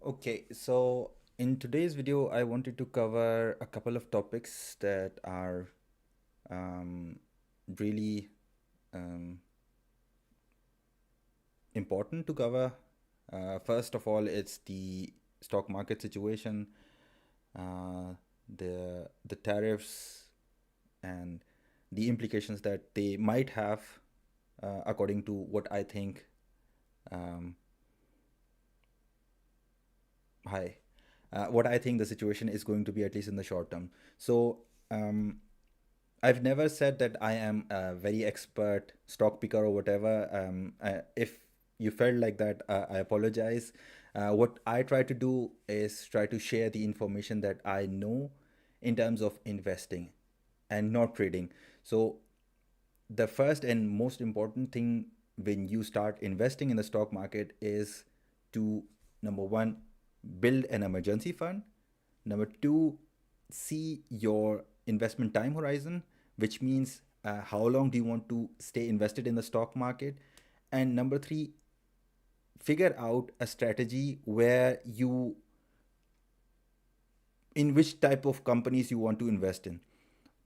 Okay, so in today's video, I wanted to cover a couple of topics that are um, really um, important to cover. First of all, it's the stock market situation, uh, the tariffs, and the implications that they might have, according to what I think. Um, Hi. What I think the situation is going to be, at least in the short term. So, um, I've never said that I am a very expert stock picker or whatever. If you felt like that, I apologize. What I try to do is try to share the information that I know in terms of investing and not trading. So, the first and most important thing when you start investing in the stock market is to, number one, build an emergency fund. Number two, see your investment time horizon, which means how long do you want to stay invested in the stock market. And number three, figure out a strategy where you, in which type of companies you want to invest in.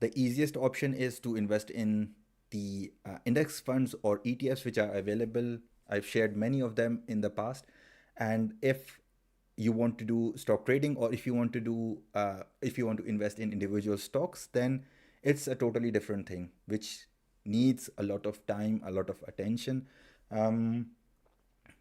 The easiest option is to invest in the index funds or ETFs which are available. I've shared many of them in the past. And if you want to do stock trading, or if you want to invest in individual stocks, then it's a totally different thing which needs a lot of time, a lot of attention. um,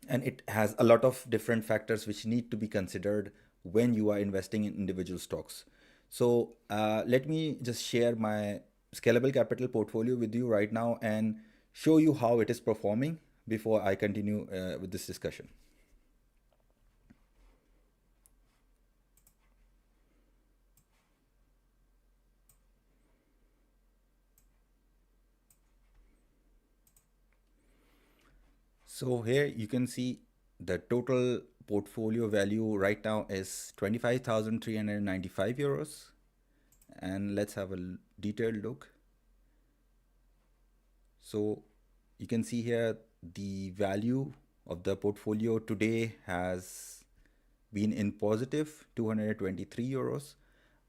and it has a lot of different factors which need to be considered when you are investing in individual stocks. So let me just share my scalable capital portfolio with you right now and show you how it is performing before I continue with this discussion. So here you can see the total portfolio value right now is 25,395 euros. And let's have a detailed look. So you can see here the value of the portfolio today has been in positive 223 euros.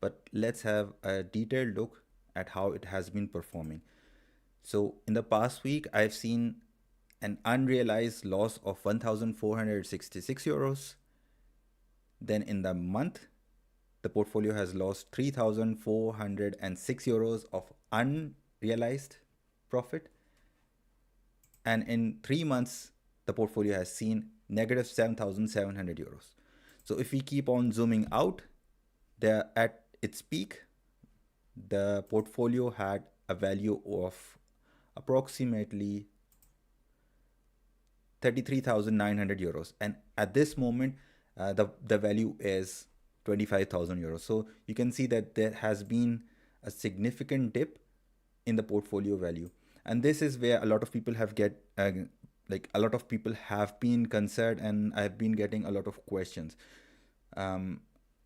But let's have a detailed look at how it has been performing. So in the past week, I've seen an unrealized loss of 1,466 euros. Then in the month, the portfolio has lost 3,406 euros of unrealized profit. And in 3 months, the portfolio has seen negative 7,700 euros. So if we keep on zooming out, there at its peak, the portfolio had a value of approximately 33,900 euros. And at this moment, the value is 25,000 euros. So you can see that there has been a significant dip in the portfolio value. And this is where a lot of people a lot of people have been concerned, and I've been getting a lot of questions. Um,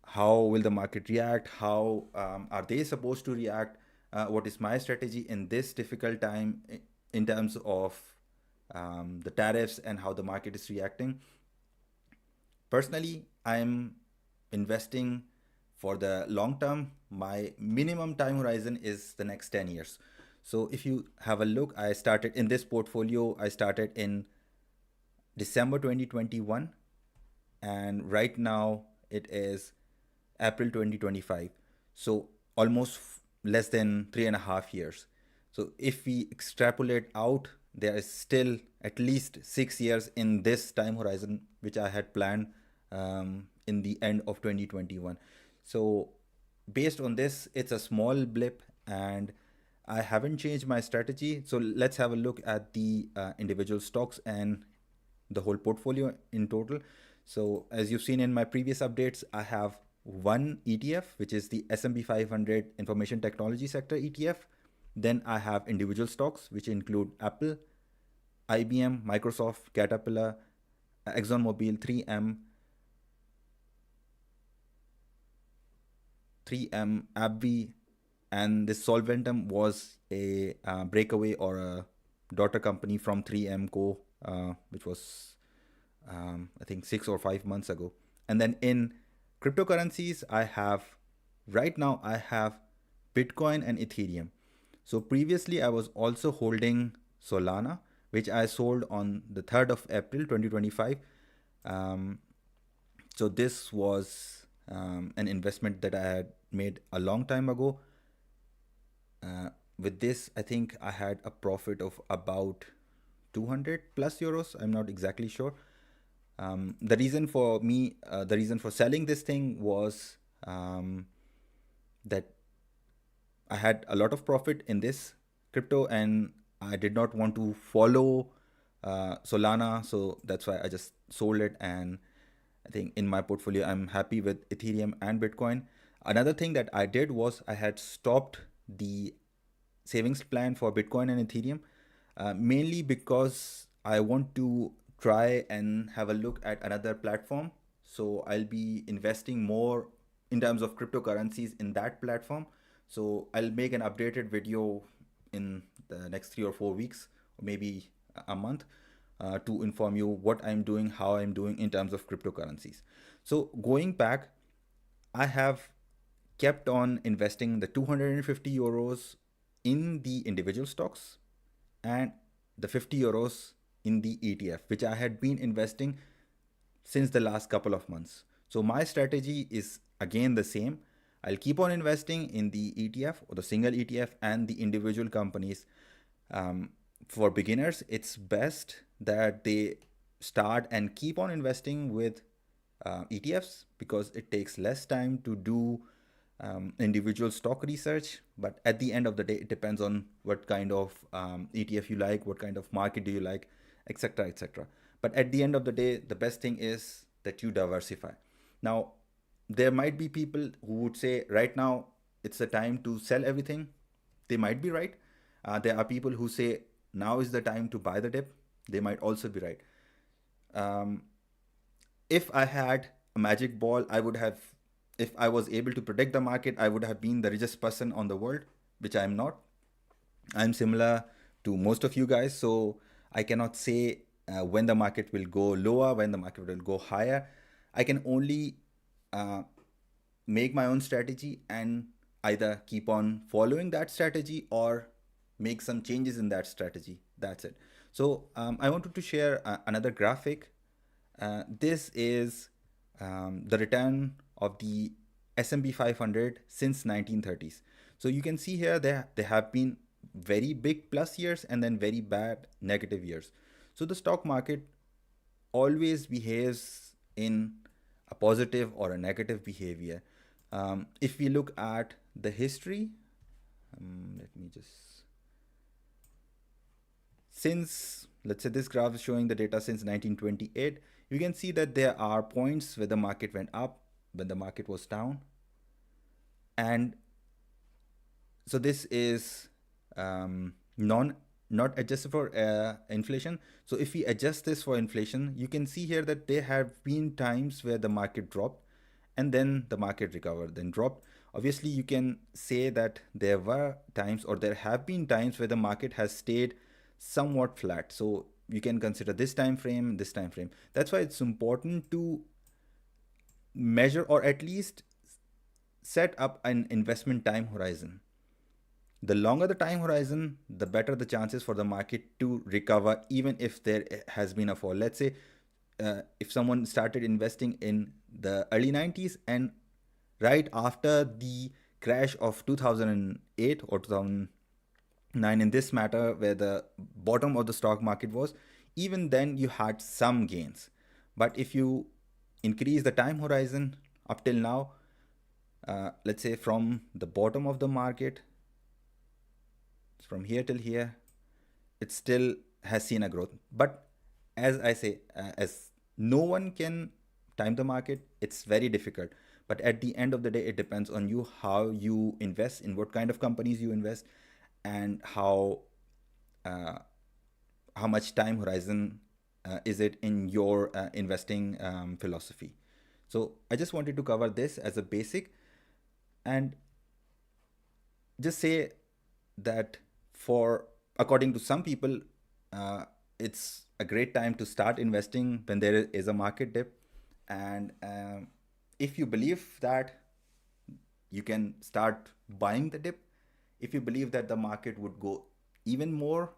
how will the market react? How are they supposed to react? What is my strategy in this difficult time in terms of the tariffs and how the market is reacting? Personally, I'm investing for the long term. My minimum time horizon is the next 10 years. So if you have a look, I started in this portfolio, I started in December 2021, and right now it is April 2025. So almost less than 3.5 years. So if we extrapolate out, there is still at least 6 years in this time horizon, which I had planned in the end of 2021. So based on this, it's a small blip, and I haven't changed my strategy. So let's have a look at the individual stocks and the whole portfolio in total. So as you've seen in my previous updates, I have one ETF, which is the S&P 500 Information Technology Sector ETF. Then I have individual stocks, which include Apple, IBM, Microsoft, Caterpillar, ExxonMobil, 3M, AbbVie, and this Solventum was a breakaway or a daughter company from 3M Co, which was I think 6 or 5 months ago. And then in cryptocurrencies, right now, I have Bitcoin and Ethereum. So previously, I was also holding Solana, which I sold on the 3rd of April 2025. Um, so this was an investment that I had made a long time ago. With this, I think I had a profit of about 200 plus euros. I'm not exactly sure. The reason for selling this thing was that I had a lot of profit in this crypto and I did not want to follow Solana. So that's why I just sold it. And I think in my portfolio, I'm happy with Ethereum and Bitcoin. Another thing that I did was I had stopped the savings plan for Bitcoin and Ethereum, mainly because I want to try and have a look at another platform. So I'll be investing more in terms of cryptocurrencies in that platform. So I'll make an updated video in the next 3 or 4 weeks, or maybe a month, to inform you what I'm doing, how I'm doing in terms of cryptocurrencies. So going back, I have kept on investing the 250 euros in the individual stocks and the 50 euros in the ETF, which I had been investing since the last couple of months. So my strategy is again the same. I'll keep on investing in the ETF or the single ETF and the individual companies. Um, for beginners, it's best that they start and keep on investing with ETFs because it takes less time to do individual stock research. But at the end of the day, it depends on what kind of ETF you like, what kind of market do you like, etc., etc. But at the end of the day, the best thing is that you diversify. Now, there might be people who would say right now it's the time to sell everything. They might be right. There are people who say now is the time to buy the dip. They might also be right. Um, if I had a magic ball, if I was able to predict the market, I would have been the richest person on the world, which I'm not. I'm similar to most of you guys, so I cannot say when the market will go lower, when the market will go higher. I can only uh, make my own strategy and either keep on following that strategy or make some changes in that strategy. That's it. So I wanted to share another graphic. This is the return of the S&P 500 since 1930s. So you can see here there have been very big plus years and then very bad negative years. So the stock market always behaves in a positive or a negative behavior. If we look at the history, let me just since let's say this graph is showing the data since 1928, you can see that there are points where the market went up, when the market was down, and so this is non not adjusted for inflation. So if we adjust this for inflation, you can see here that there have been times where the market dropped and then the market recovered, then dropped. Obviously, you can say that there were times or there have been times where the market has stayed somewhat flat. So you can consider this time frame, this time frame. That's why it's important to measure or at least set up an investment time horizon. The longer the time horizon, the better the chances for the market to recover, even if there has been a fall. Let's say if someone started investing in the early 90s and right after the crash of 2008 or 2009 in this matter, where the bottom of the stock market was, even then you had some gains. But if you increase the time horizon up till now, let's say from the bottom of the market, from here till here, it still has seen a growth. But as I say, as no one can time the market, it's very difficult. But at the end of the day, it depends on you how you invest, in what kind of companies you invest, and uh, how much time horizon is it in your investing philosophy. So I just wanted to cover this as a basic and just say that for according to some people, it's a great time to start investing when there is a market dip, And if you believe that, you can start buying the dip. If you believe that the market would go even more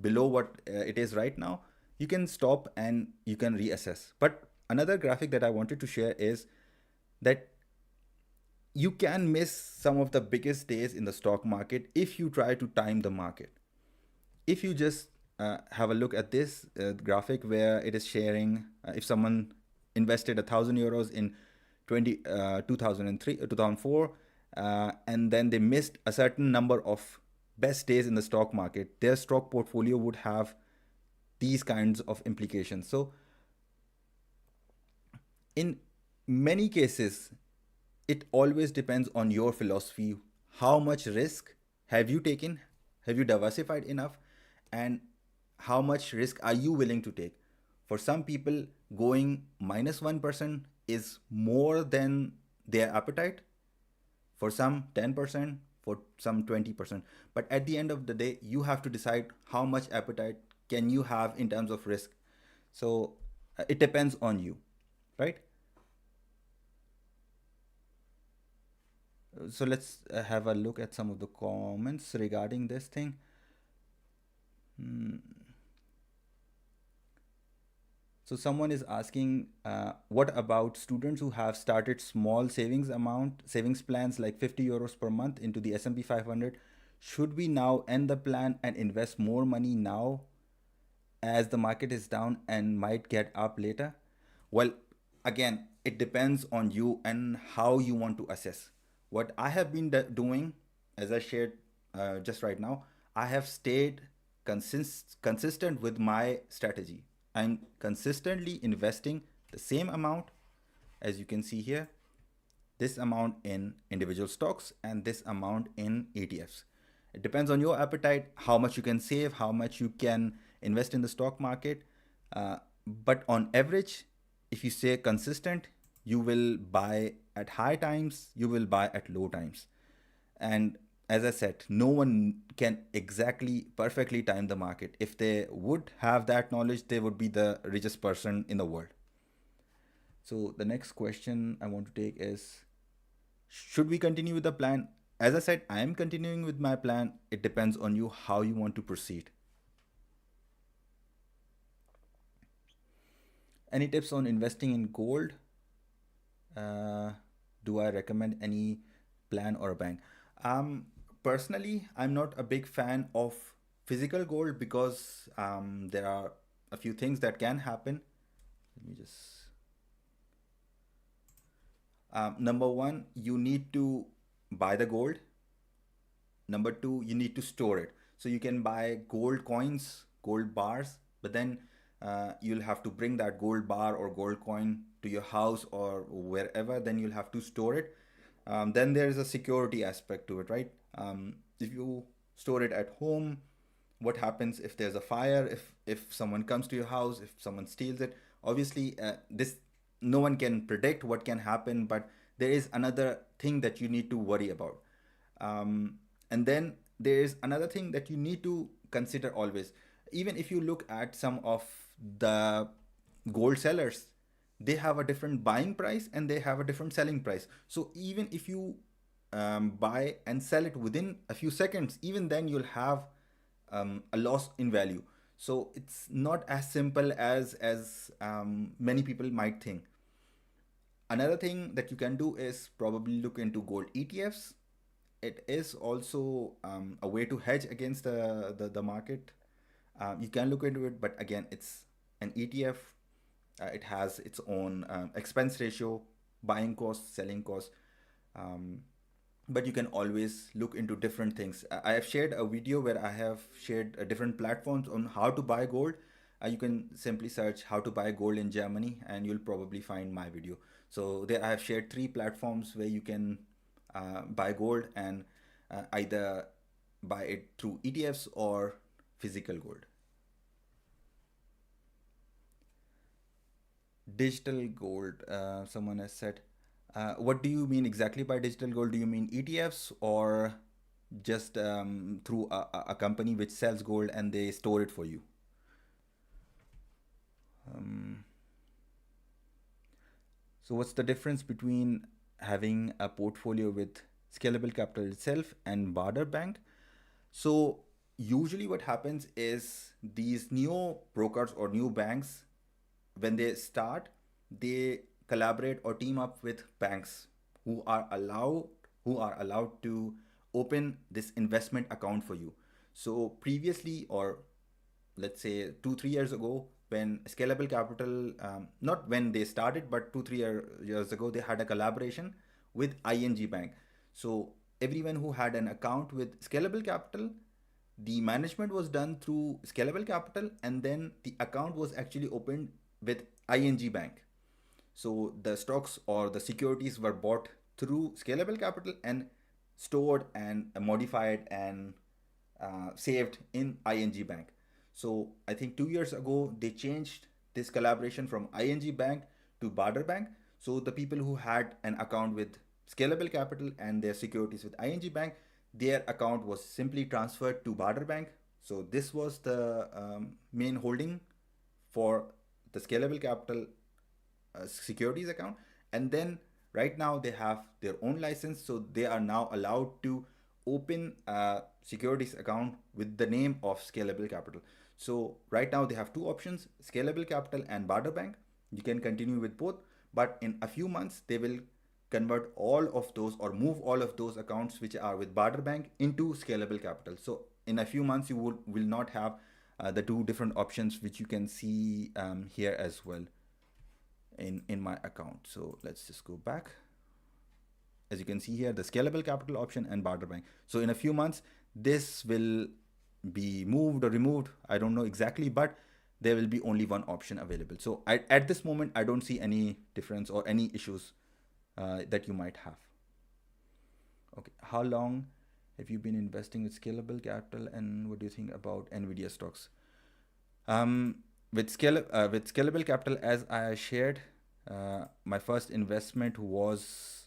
below what it is right now, you can stop and you can reassess. But another graphic that I wanted to share is that you can miss some of the biggest days in the stock market if you try to time the market. If you just have a look at this graphic where it is sharing if someone invested €1,000 in 2003 2004 and then they missed a certain number of best days in the stock market, their stock portfolio would have these kinds of implications. So in many cases, it always depends on your philosophy. How much risk have you taken? Have you diversified enough? And how much risk are you willing to take? For some people, going -1% is more than their appetite. For some, 10%, for some, 20%. But at the end of the day, you have to decide how much appetite can you have in terms of risk. So it depends on you, right? So let's have a look at some of the comments regarding this thing. So someone is asking, what about students who have started small savings plans like €50 per month into the S&P 500? Should we now end the plan and invest more money now as the market is down and might get up later? Well, again, it depends on you and how you want to assess. What I have been doing, as I shared just right now, I have stayed consistent with my strategy. I'm consistently investing the same amount, as you can see here, this amount in individual stocks and this amount in ETFs. It depends on your appetite, how much you can save, how much you can invest in the stock market. But on average, if you stay consistent, you will buy at high times, you will buy at low times. And as I said, no one can exactly perfectly time the market. If they would have that knowledge, they would be the richest person in the world. So the next question I want to take is, should we continue with the plan? As I said, I am continuing with my plan. It depends on you how you want to proceed. Any tips on investing in gold? Uh, do I recommend any plan or a bank? Um, Personally, I'm not a big fan of physical gold because there are a few things that can happen. Let me just. Number one, you need to buy the gold. Number two, you need to store it. So you can buy gold coins, gold bars, but then you'll have to bring that gold bar or gold coin to your house or wherever. Then you'll have to store it. Then there is a security aspect to it, right? If you store it at home, what happens if there's a fire? If someone comes to your house, if someone steals it? Obviously, this no one can predict what can happen, but there is another thing that you need to worry about. And then there is another thing that you need to consider always. Even if you look at some of the gold sellers, they have a different buying price and they have a different selling price. So even if you buy and sell it within a few seconds, even then you'll have a loss in value. So it's not as simple as many people might think. Another thing that you can do is probably look into gold ETFs. It is also a way to hedge against the market. You can look into it, but again, it's an ETF. It has its own expense ratio, buying cost, selling cost. Um, but you can always look into different things. I have shared a video where I have shared different platforms on how to buy gold. You can simply search how to buy gold in Germany and you'll probably find my video. So there I have shared three platforms where you can buy gold and either buy it through ETFs or physical gold. Digital gold, someone has said. What do you mean exactly by digital gold? Do you mean ETFs or just through a company which sells gold and they store it for you? So what's the difference between having a portfolio with Scalable Capital itself and Bader Bank? So usually what happens is these new brokers or new banks, when they start, they collaborate or team up with banks who are allowed who are allowed to open this investment account for you. So previously, or let's say 2 3 years ago, when Scalable Capital, not when they started, but 2 3 years ago, they had a collaboration with ING Bank. So everyone who had an account with Scalable Capital, the management was done through Scalable Capital, and then the account was actually opened with ING Bank. So the stocks or the securities were bought through Scalable Capital and stored and modified and saved in ING Bank. So I think 2 years ago they changed this collaboration from ING Bank to Bader Bank. So the people who had an account with Scalable Capital and their securities with ING Bank, their account was simply transferred to Bader Bank. So this was the main holding for the Scalable Capital securities account. And then right now they have their own license, so they are now allowed to open a securities account with the name of Scalable Capital. So right now they have two options, Scalable Capital and Bader Bank. You can continue with both, but in a few months they will convert all of those or move all of those accounts which are with Bader Bank into Scalable Capital. So in a few months you will not have the two different options which you can see here as well in my account. So let's just go back. As you can see here, the Scalable Capital option and Bader Bank. So in a few months this will be moved or removed, I don't know exactly, but there will be only one option available. So at this moment I don't see any difference or any issues that you might have. Okay, how long have you been investing with Scalable Capital, and what do you think about Nvidia stocks? With Scalable Capital, as I shared, my first investment was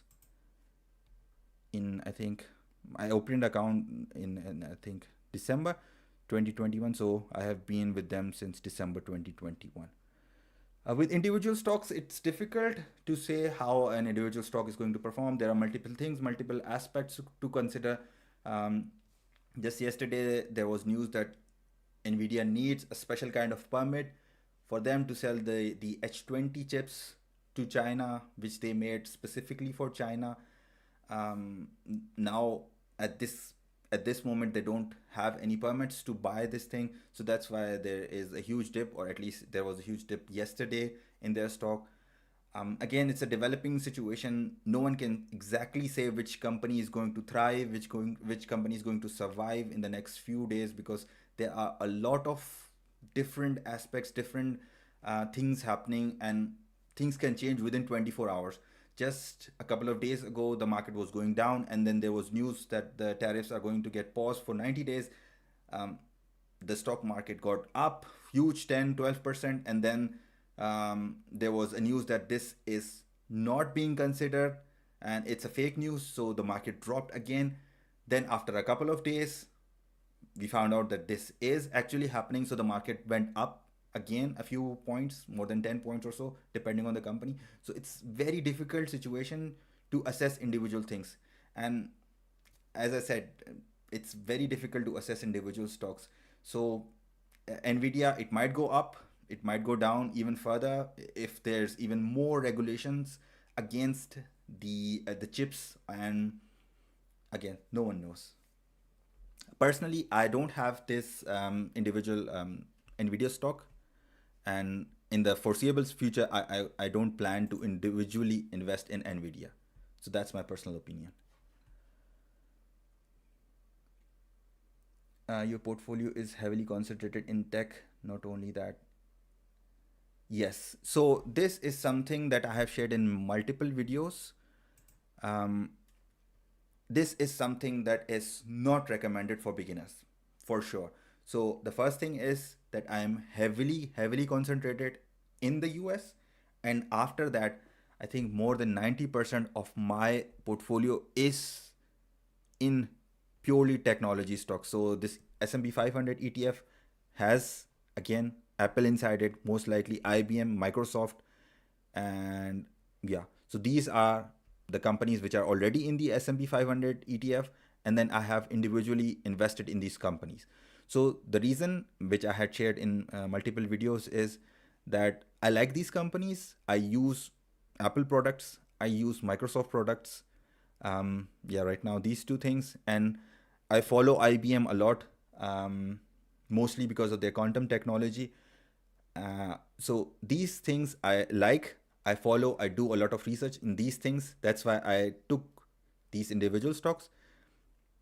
in, I think, I opened account in I think December 2021. So I have been with them since December 2021. With individual stocks, it's difficult to say how an individual stock is going to perform. There are multiple things, multiple aspects to consider. Um, just yesterday, there was news that Nvidia needs a special kind of permit for them to sell the H20 chips to China, which they made specifically for China. Now at this moment they don't have any permits to buy this thing, so that's why there is a huge dip, or at least there was a huge dip yesterday in their stock. Again, it's a developing situation. No one can exactly say which company is going to thrive, which company is going to survive in the next few days, because there are a lot of different aspects, different things happening, and things can change within 24 hours. Just a couple of days ago, the market was going down, and then there was news that the tariffs are going to get paused for 90 days. Um, the stock market got up huge 10 12%, and then there was a news that this is not being considered and it's a fake news, so the market dropped again. Then after a couple of days we found out that this is actually happening, so the market went up again a few points, more than 10 points or so, depending on the company. So it's very difficult situation to assess individual things. And as I said, it's very difficult to assess individual stocks. So Nvidia, it might go up, it might go down even further if there's even more regulations against the chips. And again, no one knows. Personally, I don't have this individual Nvidia stock, and in the foreseeable future, I don't plan to individually invest in Nvidia. So that's my personal opinion. Your portfolio is heavily concentrated in tech. Not only that, yes. So this is something that I have shared in multiple videos. Um, this is something that is not recommended for beginners, for sure. So the first thing is that I am heavily concentrated in the US, and after that, I think more than 90% of my portfolio is in purely technology stocks. So this S&P 500 ETF has, again, Apple inside it, most likely IBM, Microsoft, and Yeah. So these are the companies which are already in the S&P 500 ETF, and then I have individually invested in these companies. So the reason which I had shared in multiple videos is that I like these companies. I use Apple products. I use Microsoft products. Yeah, right now these two things, and I follow IBM a lot, mostly because of their quantum technology. So these things I like, I follow, I do a lot of research in these things. That's why I took these individual stocks.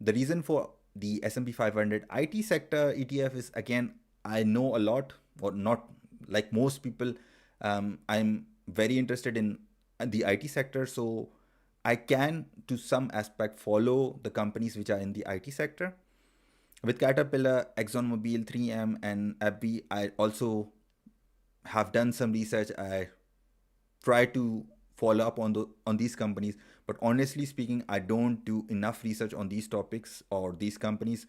The reason for the S&P 500 IT sector ETF is, again, I know a lot, or not like most people. I'm very interested in the IT sector, so I can to some aspect follow the companies which are in the IT sector. With Caterpillar, ExxonMobil, 3M, and AbbVie, I also have done some research. I try to follow up on these companies, but honestly speaking, I don't do enough research on these topics or these companies.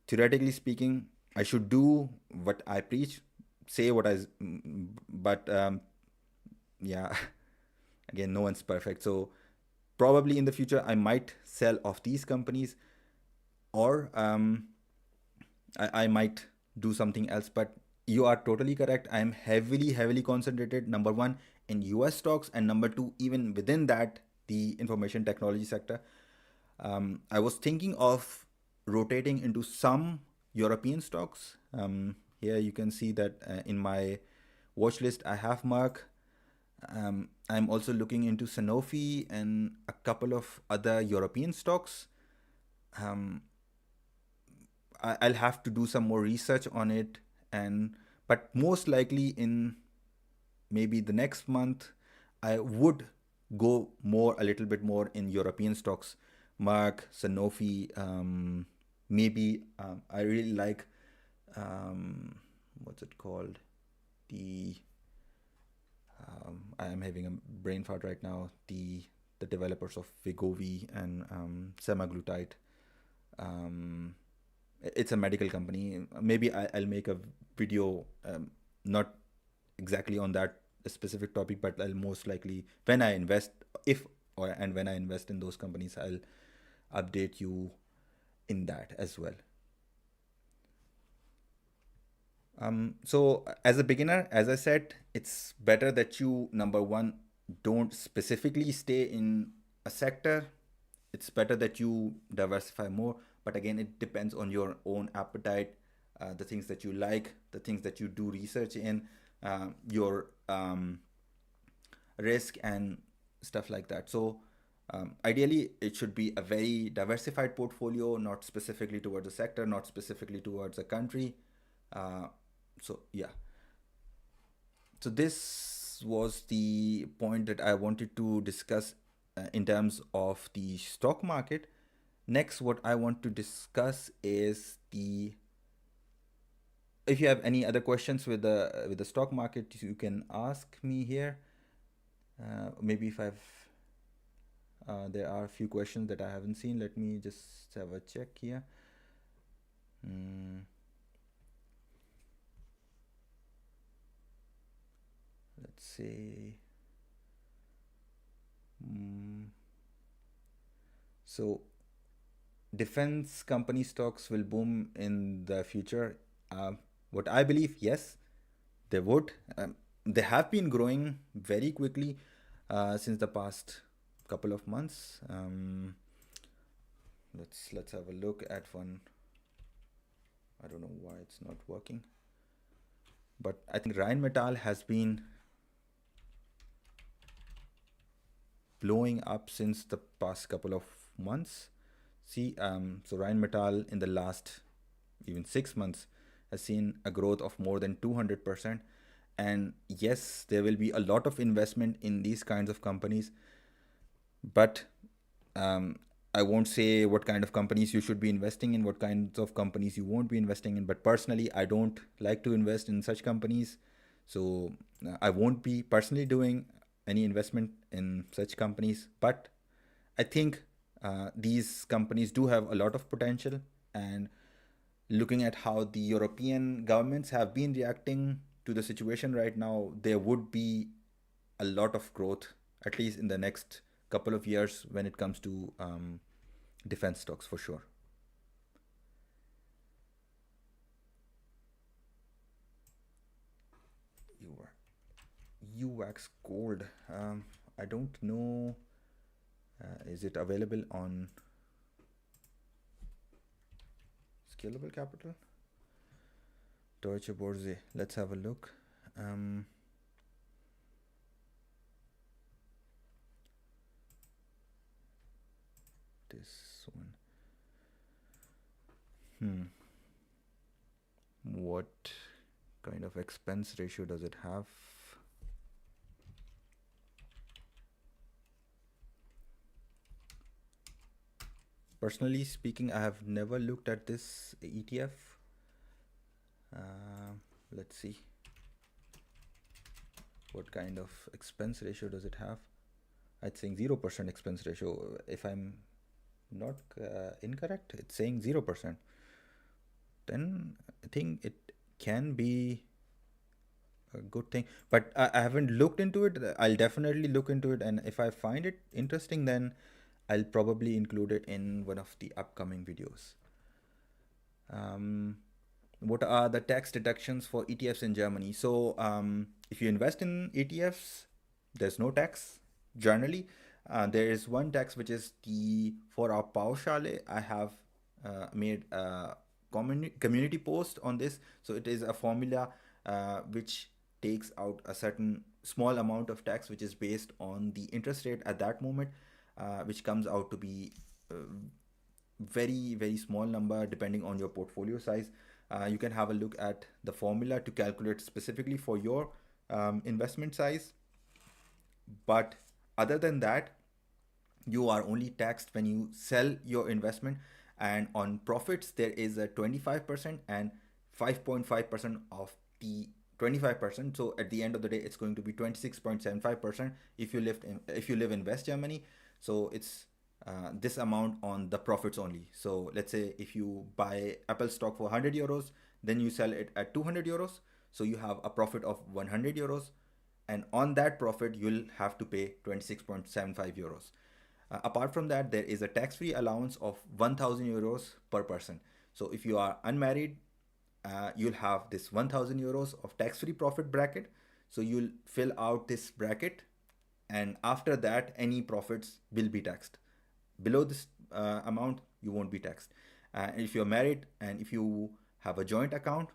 Theoretically speaking, I should do what I preach, say what I, but yeah, again, no one's perfect. So probably in the future, I might sell off these companies, or I might do something else. But you are totally correct. I am heavily concentrated, number one, in US stocks, and number two, even within that, the information technology sector. I was thinking of rotating into some European stocks. Here you can see that in my watch list, I have Merck. I'm also looking into Sanofi and a couple of other European stocks. Um, I'll have to do some more research on it, and but most likely in maybe the next month, I would go more a little bit more in European stocks, Merck, Sanofi. Maybe I really like what's it called? The I am having a brain fart right now. The developers of Wegovy and semaglutide. Um, it's a medical company. Maybe I'll make a video, not exactly on that specific topic, but I'll most likely, when I invest, if or and when I invest in those companies, I'll update you in that as well. So as a beginner, as I said, it's better that you, number one, don't specifically stay in a sector. It's better that you diversify more. But again, it depends on your own appetite, the things that you like, the things that you do research in, your risk and stuff like that. So ideally, it should be a very diversified portfolio, not specifically towards a sector, not specifically towards a country. Uh, so yeah, so this was the point that I wanted to discuss in terms of the stock market. Next, what I want to discuss is the, if you have any other questions with the stock market, you can ask me here. Maybe if I've there are a few questions that I haven't seen. Let me just have a check here. Mm, let's see. Mm, so defense company stocks will boom in the future. What I believe, yes, they would. They have been growing very quickly since the past couple of months. Let's have a look at one. I don't know why it's not working, but I think Rheinmetall has been blowing up since the past couple of months. See, so Rheinmetall in the last even 6 months has seen a growth of more than 200%. And yes, there will be a lot of investment in these kinds of companies, but um, I won't say what kind of companies you should be investing in, what kinds of companies you won't be investing in. But personally, I don't like to invest in such companies. So I won't be personally doing any investment in such companies. But I think these companies do have a lot of potential. And looking at how the European governments have been reacting to the situation right now, there would be a lot of growth at least in the next couple of years when it comes to defense stocks for sure. UVAX Gold. I don't know. Is it available on Scalable Capital? Deutsche Börse. Let's have a look. This one. What kind of expense ratio does it have? Personally speaking, I have never looked at this ETF. Let's see. What kind of expense ratio does it have? It's saying 0% expense ratio. If I'm not incorrect, it's saying 0%. Then I think it can be a good thing. But I haven't looked into it. I'll definitely look into it. And if I find it interesting, then I'll probably include it in one of the upcoming videos. What are the tax deductions for ETFs in Germany? So if you invest in ETFs, there's no tax generally. There is one tax, which is the for our Pauschale. I have made a community post on this. So it is a formula which takes out a certain small amount of tax, which is based on the interest rate at that moment, which comes out to be very, very small number depending on your portfolio size. You can have a look at the formula to calculate specifically for your investment size. But other than that, you are only taxed when you sell your investment, and on profits there is a 25% and 5.5% of the 25%. So at the end of the day, it's going to be 26.75% if you live in West Germany. So it's this amount on the profits only. So let's say if you buy Apple stock for 100 euros, then you sell it at 200 euros. So you have a profit of 100 euros. And on that profit, you'll have to pay 26.75 euros. Apart from that, there is a tax-free allowance of 1,000 euros per person. So if you are unmarried, you'll have this 1,000 euros of tax-free profit bracket. So you'll fill out this bracket, and after that, any profits will be taxed. Below this amount, you won't be taxed. If you're married and if you have a joint account,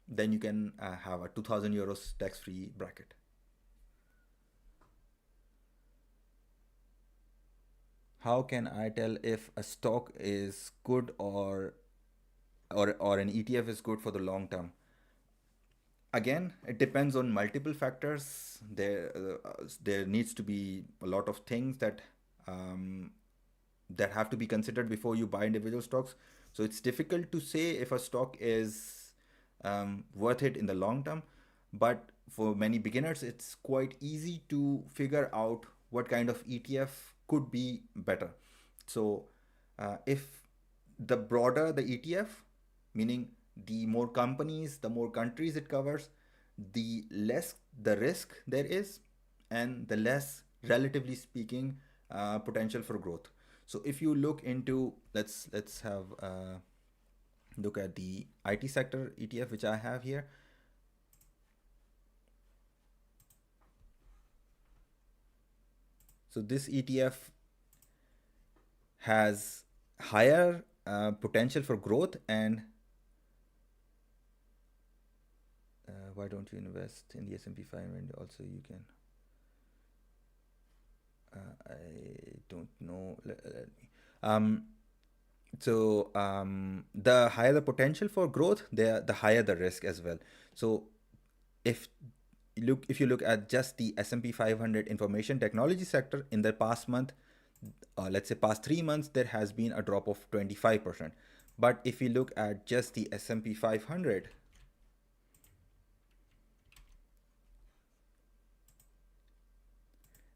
then you can have a 2,000 euros tax-free bracket. How can I tell if a stock is good or an ETF is good for the long term? Again, it depends on multiple factors. There needs to be a lot of things um, that have to be considered before you buy individual stocks. So it's difficult to say if a stock is worth it in the long term. But for many beginners, it's quite easy to figure out what kind of ETF could be better. So if the broader the ETF, meaning the more companies, the more countries it covers, the less the risk there is, and the less, relatively speaking, potential for growth. So if you look into, let's have look at the IT sector ETF, which I have here. So this ETF has higher potential for growth, and why don't you invest in the S&P 500? Also, you can. I don't know. Let me. The higher the potential for growth, the higher the risk as well. So if if you look at just the S&P 500 information technology sector in the past month, let's say past 3 months, there has been a drop of 25%. But if you look at just the S&P 500,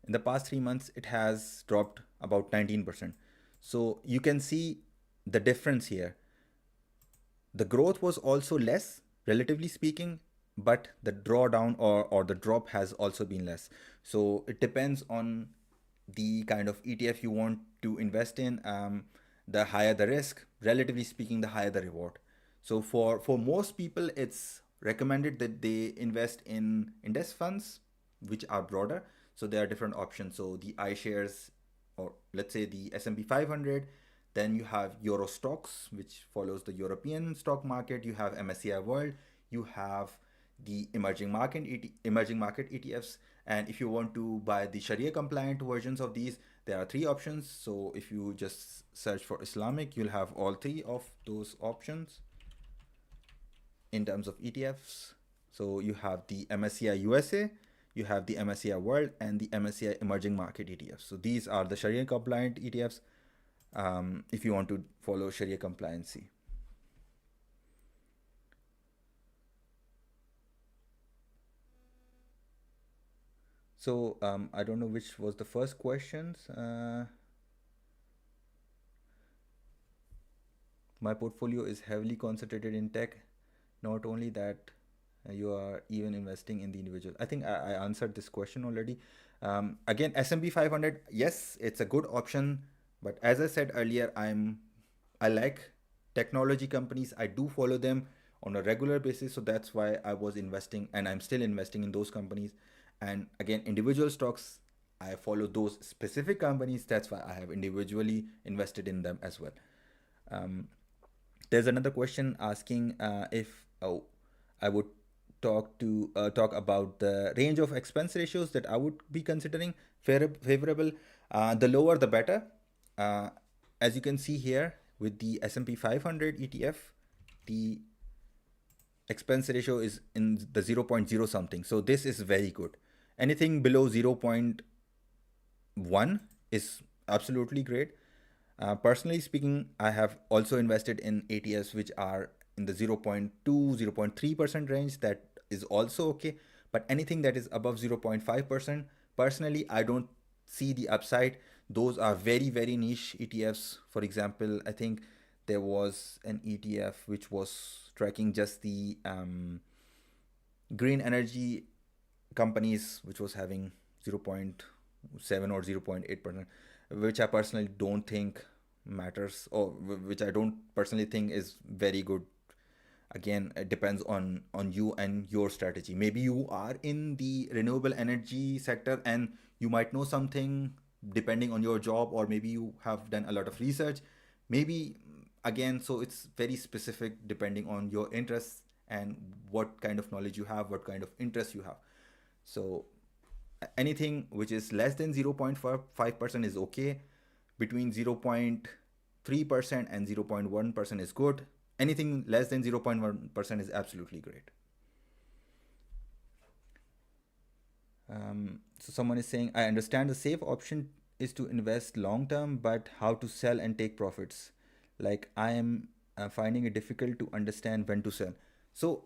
in the past 3 months, it has dropped about 19%. So you can see the difference here. The growth was also less, relatively speaking, but the drawdown or the drop has also been less. So it depends on the kind of ETF you want to invest in. The higher the risk, relatively speaking, the higher the reward. So for most people, it's recommended that they invest in index funds, which are broader. So there are different options. So the iShares, or let's say the S&P 500. Then you have Euro stocks, which follows the European stock market. You have MSCI World. You have the emerging market ETFs. And if you want to buy the Sharia compliant versions of these, there are three options. So if you just search for Islamic, you'll have all three of those options in terms of ETFs. So you have the MSCI USA, you have the MSCI World, and the MSCI Emerging Market ETFs. So these are the Sharia compliant ETFs, if you want to follow Sharia compliancy. So I don't know which was the first questions. My portfolio is heavily concentrated in tech. Not only that, you are even investing in the individual. I think I answered this question already. Again, S&P 500, yes, it's a good option, but as I said earlier, I like technology companies. I do follow them on a regular basis, so that's why I was investing, and I'm still investing in those companies. And again, individual stocks, I follow those specific companies. That's why I have individually invested in them as well. Um, there's another question asking if I would talk about the range of expense ratios that I would be considering favorable. The lower, the better. Uh, as you can see here with the S&P 500 ETF, the expense ratio is in the zero point 0.0 something. So this is very good. Anything below 0.1 is absolutely great. Personally speaking, I have also invested in ATS which are in the 0.2, 0.3% range. That is also okay. But anything that is above 0.5%, personally, I don't see the upside. Those are very, very niche ETFs. For example, I think there was an ETF which was tracking just the green energy companies, which was having 0.7 or 0.8%, which I personally don't think matters, or which I don't personally think is very good. Again, it depends on you and your strategy. Maybe you are in the renewable energy sector and you might know something depending on your job, or maybe you have done a lot of research. Maybe, again, so it's very specific depending on your interests and what kind of knowledge you have, what kind of interest you have. So anything which is less than 0.5% is okay. Between 0.3% and 0.1% is good. Anything less than 0.1% is absolutely great. So someone is saying, I understand the safe option is to invest long term, but how to sell and take profits? Like I am finding it difficult to understand when to sell. So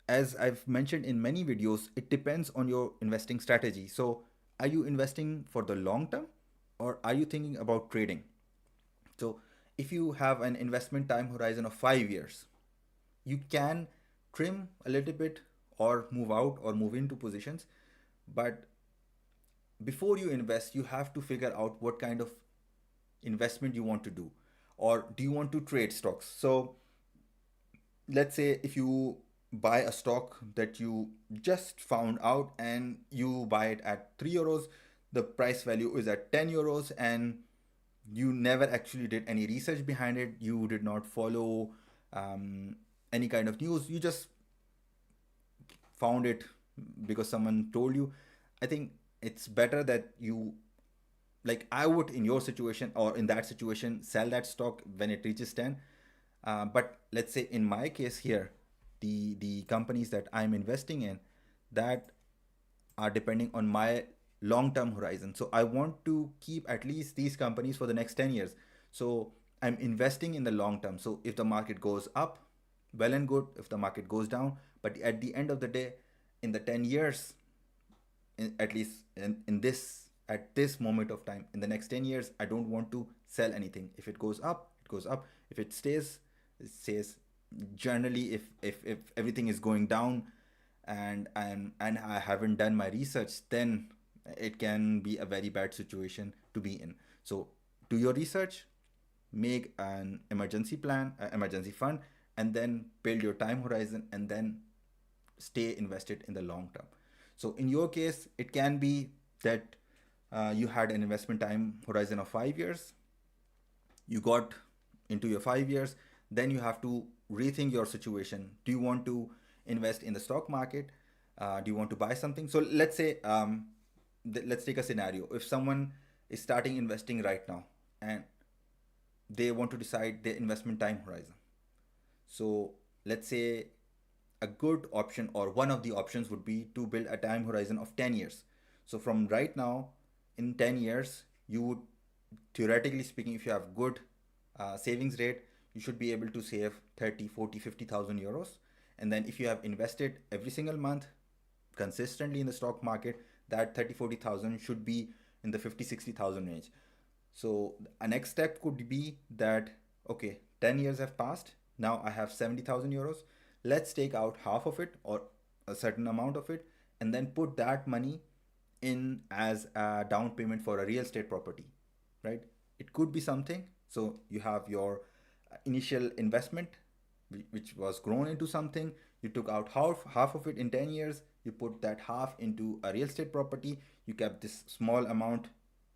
as I've mentioned in many videos, it depends on your investing strategy. So, are you investing for the long term or are you thinking about trading? So, if you have an investment time horizon of 5 years, you can trim a little bit or move out or move into positions. But before you invest, you have to figure out what kind of investment you want to do, or do you want to trade stocks? So, let's say if you buy a stock that you just found out and you buy it at 3 euros, the price value is at 10 euros, and you never actually did any research behind it, you did not follow any kind of news, you just found it because someone told you. I think it's better that you, like I would in your situation or in that situation, sell that stock when it reaches 10. But let's say in my case here, the companies that I'm investing in, that are depending on my long term horizon. So I want to keep at least these companies for the next 10 years. So I'm investing in the long term. So if the market goes up, well and good. If the market goes down, but at the end of the day, in the 10 years, at least in this at this moment of time, in the next 10 years, I don't want to sell anything. If it goes up, it goes up. If it stays, it stays. generally, if everything is going down and I haven't done my research, then it can be a very bad situation to be in. So do your research, make an emergency plan, emergency fund, and then build your time horizon, and then stay invested in the long term. So in your case, it can be that you had an investment time horizon of 5 years. You got into your 5 years, then you have to rethink your situation. Do you want to invest in the stock market? Do you want to buy something? So let's say, let's take a scenario. If someone is starting investing right now and they want to decide their investment time horizon. So let's say a good option or one of the options would be to build a time horizon of 10 years. So from right now, in 10 years, you would, theoretically speaking, if you have good savings rate, you should be able to save 30, 40, 50,000 euros. And then if you have invested every single month consistently in the stock market, that 30, 40,000 should be in the 50, 60,000 range. So a next step could be that, okay, 10 years have passed. Now I have 70,000 euros. Let's take out half of it or a certain amount of it and then put that money in as a down payment for a real estate property, right? It could be something. So you have your initial investment, which was grown into something. You took out half of it in 10 years. You put that half into a real estate property. You kept this small amount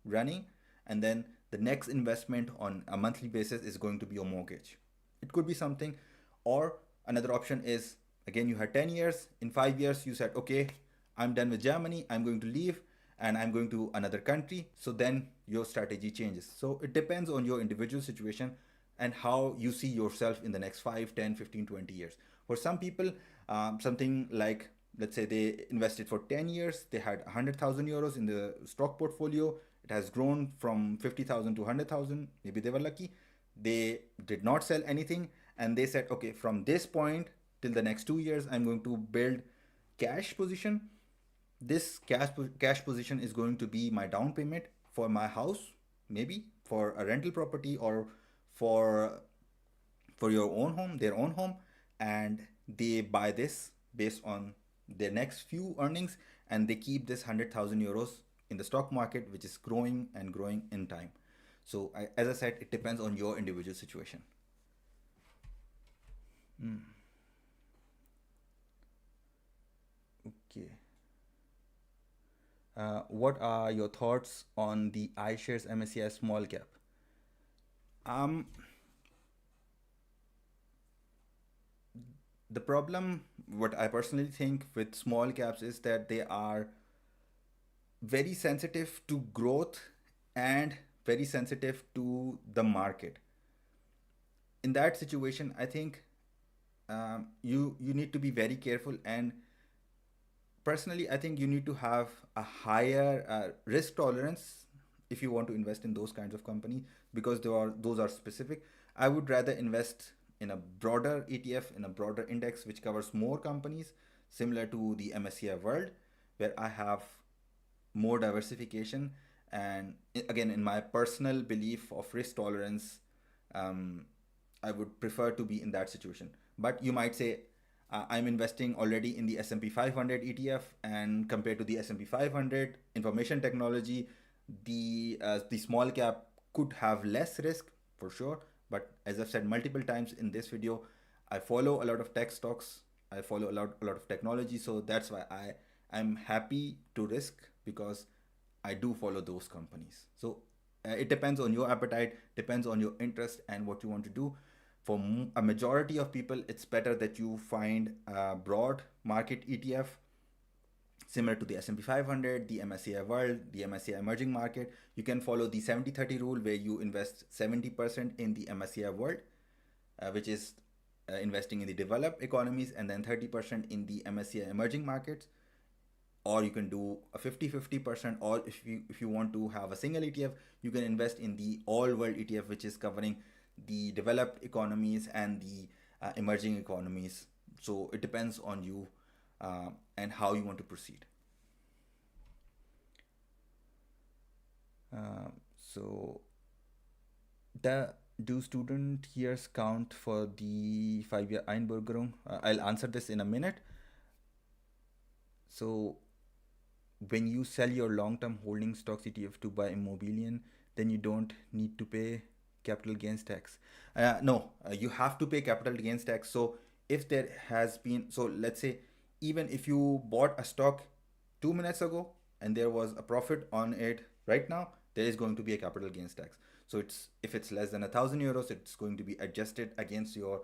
running, and then the next investment on a monthly basis is going to be your mortgage. It could be something. Or another option is, again, you had 10 years. In 5 years, you said, okay, I'm done with Germany, I'm going to leave and I'm going to another country. So then your strategy changes. So it depends on your individual situation and how you see yourself in the next 5, 10, 15, 20 years. For some people, something like, let's say they invested for 10 years, they had 100,000 euros in the stock portfolio. It has grown from 50,000 to 100,000. Maybe they were lucky. They did not sell anything and they said, okay, from this point till the next 2 years, I'm going to build cash position. This cash position is going to be my down payment for my house, maybe for a rental property, or for your own home, their own home. And they buy this based on their next few earnings, and they keep this 100,000 euros in the stock market, which is growing and growing in time. So as I said, it depends on your individual situation. Okay. What are your thoughts on the iShares MSCI small cap? Um, the problem, what I personally think with small caps is that they are very sensitive to growth and very sensitive to the market. In that situation, I think you need to be very careful. And personally, I think you need to have a higher risk tolerance if you want to invest in those kinds of companies, because those are specific. I would rather invest in a broader ETF, in a broader index which covers more companies, similar to the MSCI World, where I have more diversification. And again, in my personal belief of risk tolerance, um, I would prefer to be in that situation. But you might say, I'm investing already in the S&P 500 ETF, and compared to the S&P 500 information technology, the small cap could have less risk for sure. But as I've said multiple times in this video, I follow a lot of tech stocks. I follow a lot of technology, so that's why I'm happy to risk, because I do follow those companies. So it depends on your appetite, depends on your interest and what you want to do. For a majority of people, it's better that you find a broad market ETF similar to the S&P 500, the MSCI World, the MSCI Emerging Market. You can follow the 70-30 rule, where you invest 70% in the MSCI World, which is investing in the developed economies, and then 30% in the MSCI Emerging Markets. Or you can do a 50-50%, or if you want to have a single ETF, you can invest in the all world ETF, which is covering the developed economies and the emerging economies. So it depends on you and how you want to proceed. So the Do student years count for the 5-year Einbürgerung? I'll answer this in a minute. So when you sell your long-term holding stocks ETF to buy Immobilien, then you don't need to pay capital gains tax. No, you have to pay capital gains tax. So if there has been, so let's say, even if you bought a stock 2 minutes ago and there was a profit on it right now, there is going to be a capital gains tax. So it's, if it's less than €1,000, it's going to be adjusted against your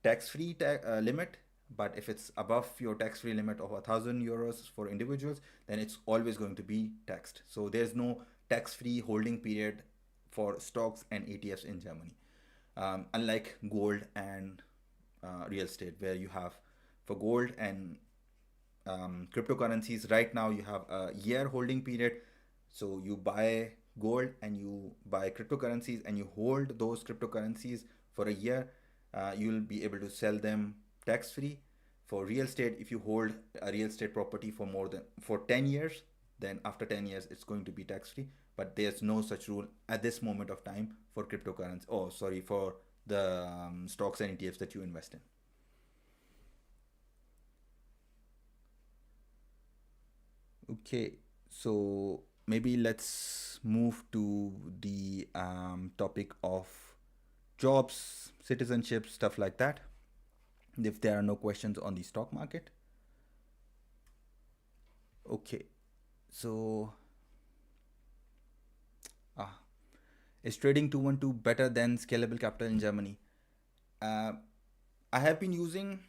tax-free limit. But if it's above your tax-free limit of €1,000 for individuals, then it's always going to be taxed. So there's no tax-free holding period for stocks and ETFs in Germany, unlike gold and real estate, where you have, for gold and cryptocurrencies, right now you have a year holding period. So you buy gold and you buy cryptocurrencies and you hold those cryptocurrencies for a year. You'll be able to sell them tax free. For real estate, if you hold a real estate property for more than for 10 years, then after 10 years it's going to be tax free. But there's no such rule at this moment of time for cryptocurrency. Oh, sorry, for the stocks and ETFs that you invest in. Okay, so maybe let's move to the topic of jobs, citizenship, stuff like that. If there are no questions on the stock market. Okay, so ah, is trading 212 better than scalable capital in Germany? Uh, I have been using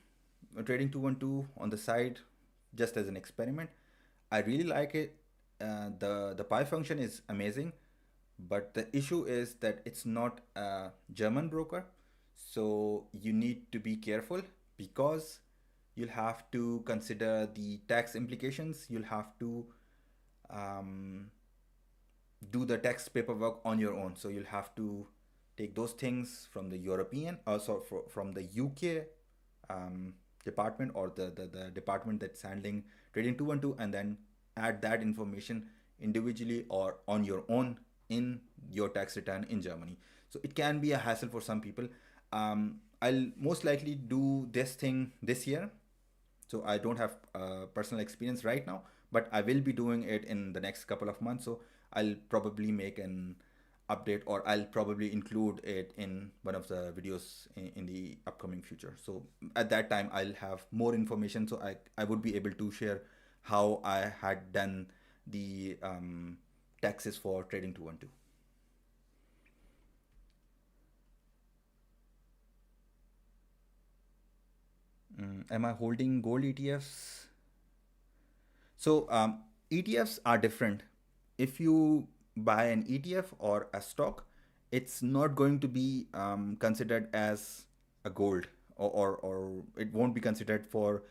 trading 212 on the side just as an experiment. I really like it. The pi function is amazing, but the issue is that it's not a German broker, so you need to be careful because you'll have to consider the tax implications. You'll have to um, do the tax paperwork on your own. So you'll have to take those things from the European, also from the UK department, or the department that's handling trading 212, and then add that information individually or on your own in your tax return in Germany. So it can be a hassle for some people. I'll most likely do this thing this year, so I don't have personal experience right now, but I will be doing it in the next couple of months. So I'll probably make an update, or I'll probably include it in one of the videos in the upcoming future. So at that time I'll have more information, so I would be able to share how I had done the taxes for trading 212. Am I holding gold ETFs? So ETFs are different. If you buy an ETF or a stock, it's not going to be considered as a gold, or it won't be considered for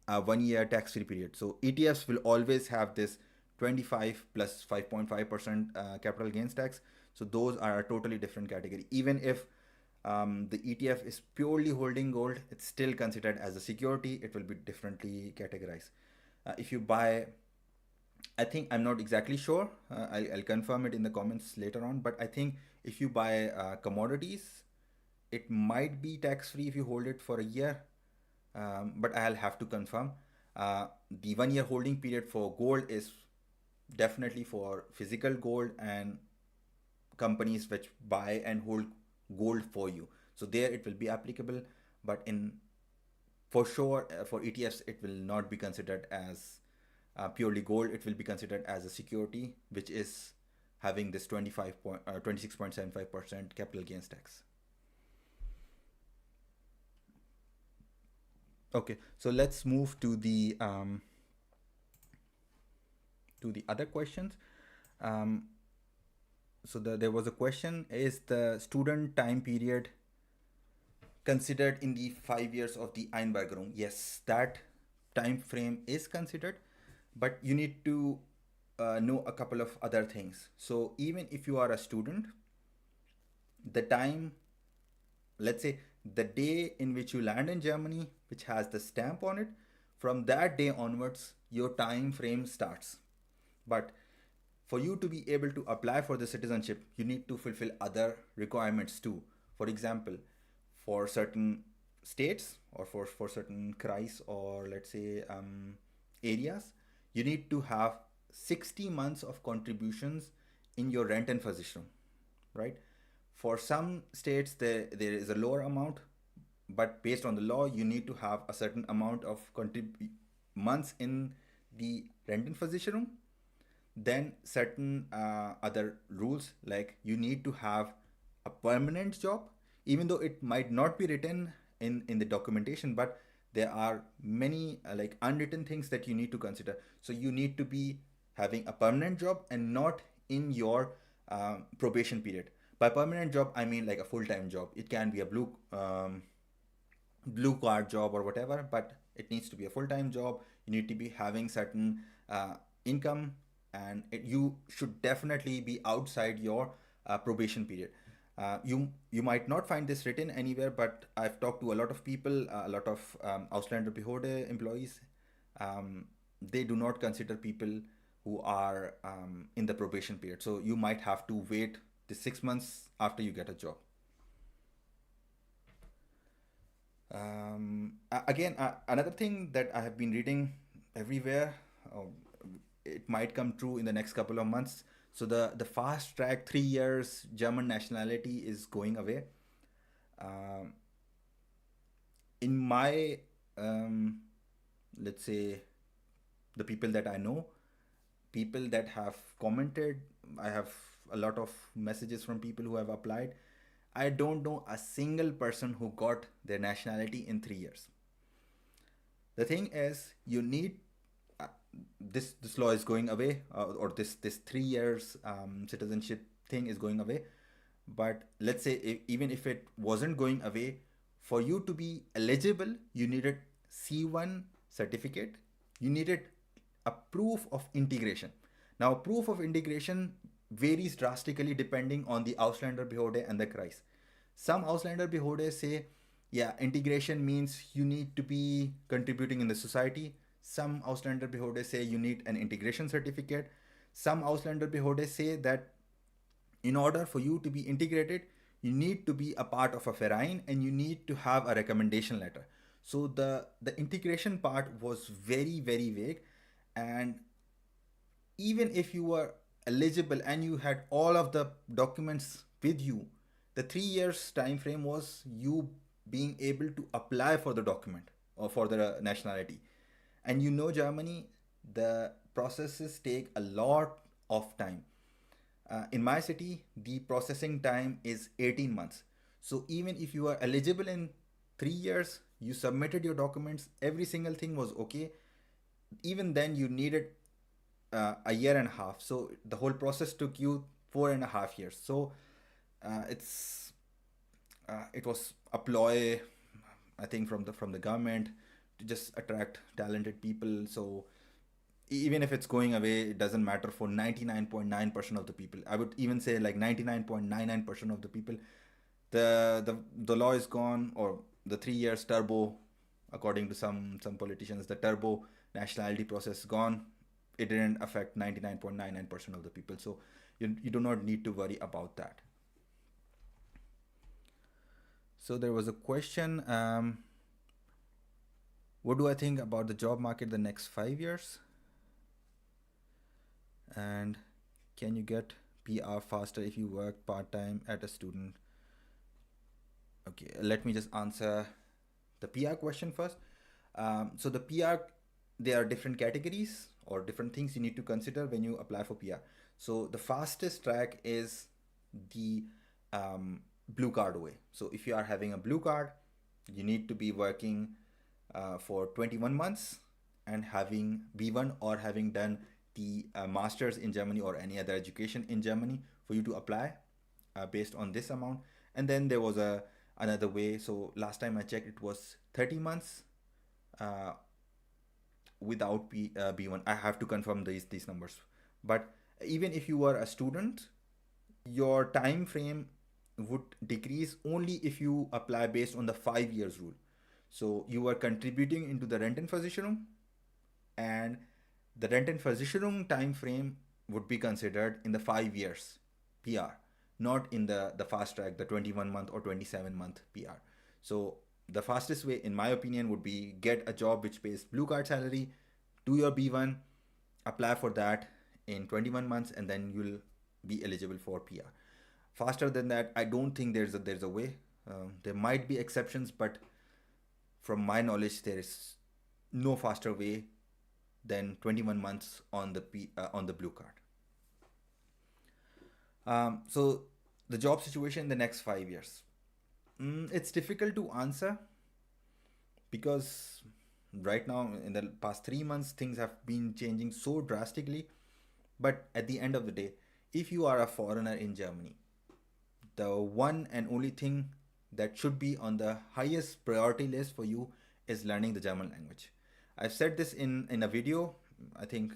a 1 year tax free period. So ETFs will always have this 25 plus 5.5% capital gains tax. So those are a totally different category. Even if the ETF is purely holding gold, it's still considered as a security. It will be differently categorized. If you buy, I think, I'm not exactly sure. I'll confirm it in the comments later on. But I think if you buy commodities, it might be tax free if you hold it for a year. But I'll have to confirm. The 1 year holding period for gold is definitely for physical gold and companies which buy and hold gold for you. So there it will be applicable, but in, for sure, for ETFs it will not be considered as purely gold. It will be considered as a security, which is having this 26.75% capital gains tax. Okay, so let's move to the other questions. Um, there was a question: is the student time period considered in the 5 years of the Einbürgerung? Yes, that time frame is considered, but you need to know a couple of other things. So even if you are a student, the time, let's say the day in which you land in Germany, which has the stamp on it, from that day onwards, your time frame starts. But for you to be able to apply for the citizenship, you need to fulfill other requirements too. For example, for certain states or for certain KRIs or let's say areas, you need to have 60 months of contributions in your rent and physician, right? For some states, there is a lower amount, but based on the law, you need to have a certain amount of months in the rent and physician. Then certain other rules, like you need to have a permanent job, even though it might not be written in the documentation, but there are many like unwritten things that you need to consider. So you need to be having a permanent job and not in your probation period. By permanent job, I mean like a full-time job. It can be a blue card job or whatever, but it needs to be a full-time job. You need to be having certain income, and you should definitely be outside your probation period. You might not find this written anywhere, but I've talked to a lot of people, a lot of Ausländer Behörde employees. They do not consider people who are in the probation period. So you might have to wait the 6 months after you get a job. Again, another thing that I have been reading everywhere, it might come true in the next couple of months. So the fast track 3 years German nationality is going away. Um, in my let's say the people that I know, people that have commented, I have a lot of messages from people who have applied. I don't know a single person who got their nationality in 3 years. The thing is, you need uh, this law is going away, or this 3 years citizenship thing is going away. But let's say even if it wasn't going away, for you to be eligible, you needed C1 certificate. You needed a proof of integration. Now, proof of integration varies drastically depending on the Ausländer Behörde and the Kreis. Some Ausländer Behörde say, yeah, integration means you need to be contributing in the society. Some Ausländer Behörde say you need an integration certificate. Some Ausländer Behörde say that in order for you to be integrated, you need to be a part of a Verein and you need to have a recommendation letter. So the integration part was very very vague, and even if you were eligible and you had all of the documents with you, the 3 years time frame was you being able to apply for the document or for the nationality. And you know, Germany, the processes take a lot of time. In my city, the processing time is 18 months. So even if you are eligible in 3 years, you submitted your documents, every single thing was okay. Even then, you needed a year and a half. So the whole process took you 4.5 years. So it's it was a ploy, I think, from the government to just attract talented people. So even if it's going away, it doesn't matter for 99.9% of the people. I would even say like 99.99% of the people. The law is gone, or the 3 years turbo, according to some politicians, the turbo nationality process is gone. It didn't affect 99.99% of the people. So you do not need to worry about that. So there was a question. What do I think about the job market the next 5 years? And can you get PR faster if you work part time at a student? Okay, let me just answer the PR question first. So the PR, there are different categories or different things you need to consider when you apply for PR. So the fastest track is the blue card way. So if you are having a blue card, you need to be working for 21 months and having B1 or having done the masters in Germany or any other education in Germany for you to apply based on this amount. And then there was another way. So last time I checked, it was 30 months uh, without B1. I have to confirm these numbers. But even if you were a student, your time frame would decrease only if you apply based on the 5 years rule. So you are contributing into the rent and Versicherung, and the rent and Versicherung time frame would be considered in the 5 years PR. not in the fast track, the 21-month or 27-month PR. So the fastest way, in my opinion, would be get a job which pays blue card salary, do your B1, apply for that in 21 months, and then you'll be eligible for PR. Faster than that, I don't think there's a way. There might be exceptions, but from my knowledge, there is no faster way than 21 months on the blue card. So the job situation in the next 5 years. It's difficult to answer because right now in the past 3 months things have been changing so drastically. But at the end of the day, if you are a foreigner in Germany, the one and only thing that should be on the highest priority list for you is learning the German language. I've said this in a video, I think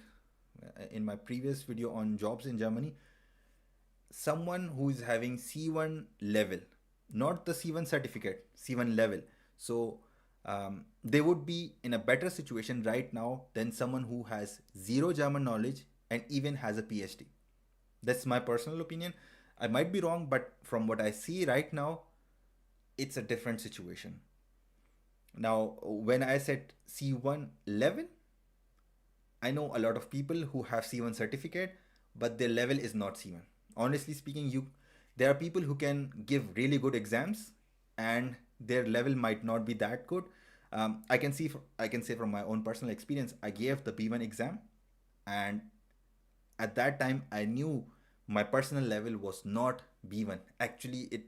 in my previous video on jobs in Germany. Someone who is having C1 level, not the C1 certificate, C1 level. So they would be in a better situation right now than someone who has zero German knowledge and even has a PhD. That's my personal opinion. I might be wrong, but from what I see right now, it's a different situation. Now, when I said C1 level, I know a lot of people who have C1 certificate, but their level is not C1. Honestly speaking, there are people who can give really good exams, and their level might not be that good. I can say from my own personal experience, I gave the B1 exam, and at that time I knew my personal level was not B1. Actually,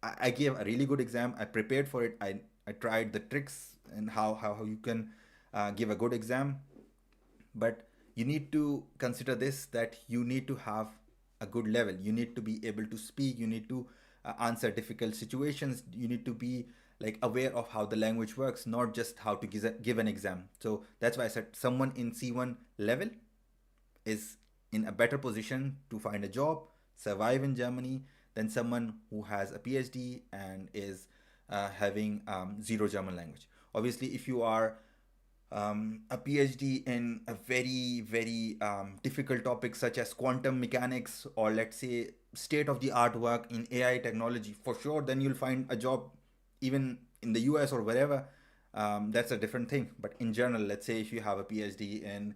I gave a really good exam. I prepared for it. I tried the tricks and how you can give a good exam. But you need to consider this, that you need to have a good level. You need to be able to speak. You need to answer difficult situations. You need to be like aware of how the language works, not just how to give an exam. So that's why I said someone in C1 level is in a better position to find a job, survive in Germany, than someone who has a PhD and is having zero German language. Obviously, if you are a PhD in a very difficult topic such as quantum mechanics, or let's say state of the art work in AI technology, for sure, then you'll find a job even in the US or wherever. That's a different thing. But in general, let's say if you have a PhD in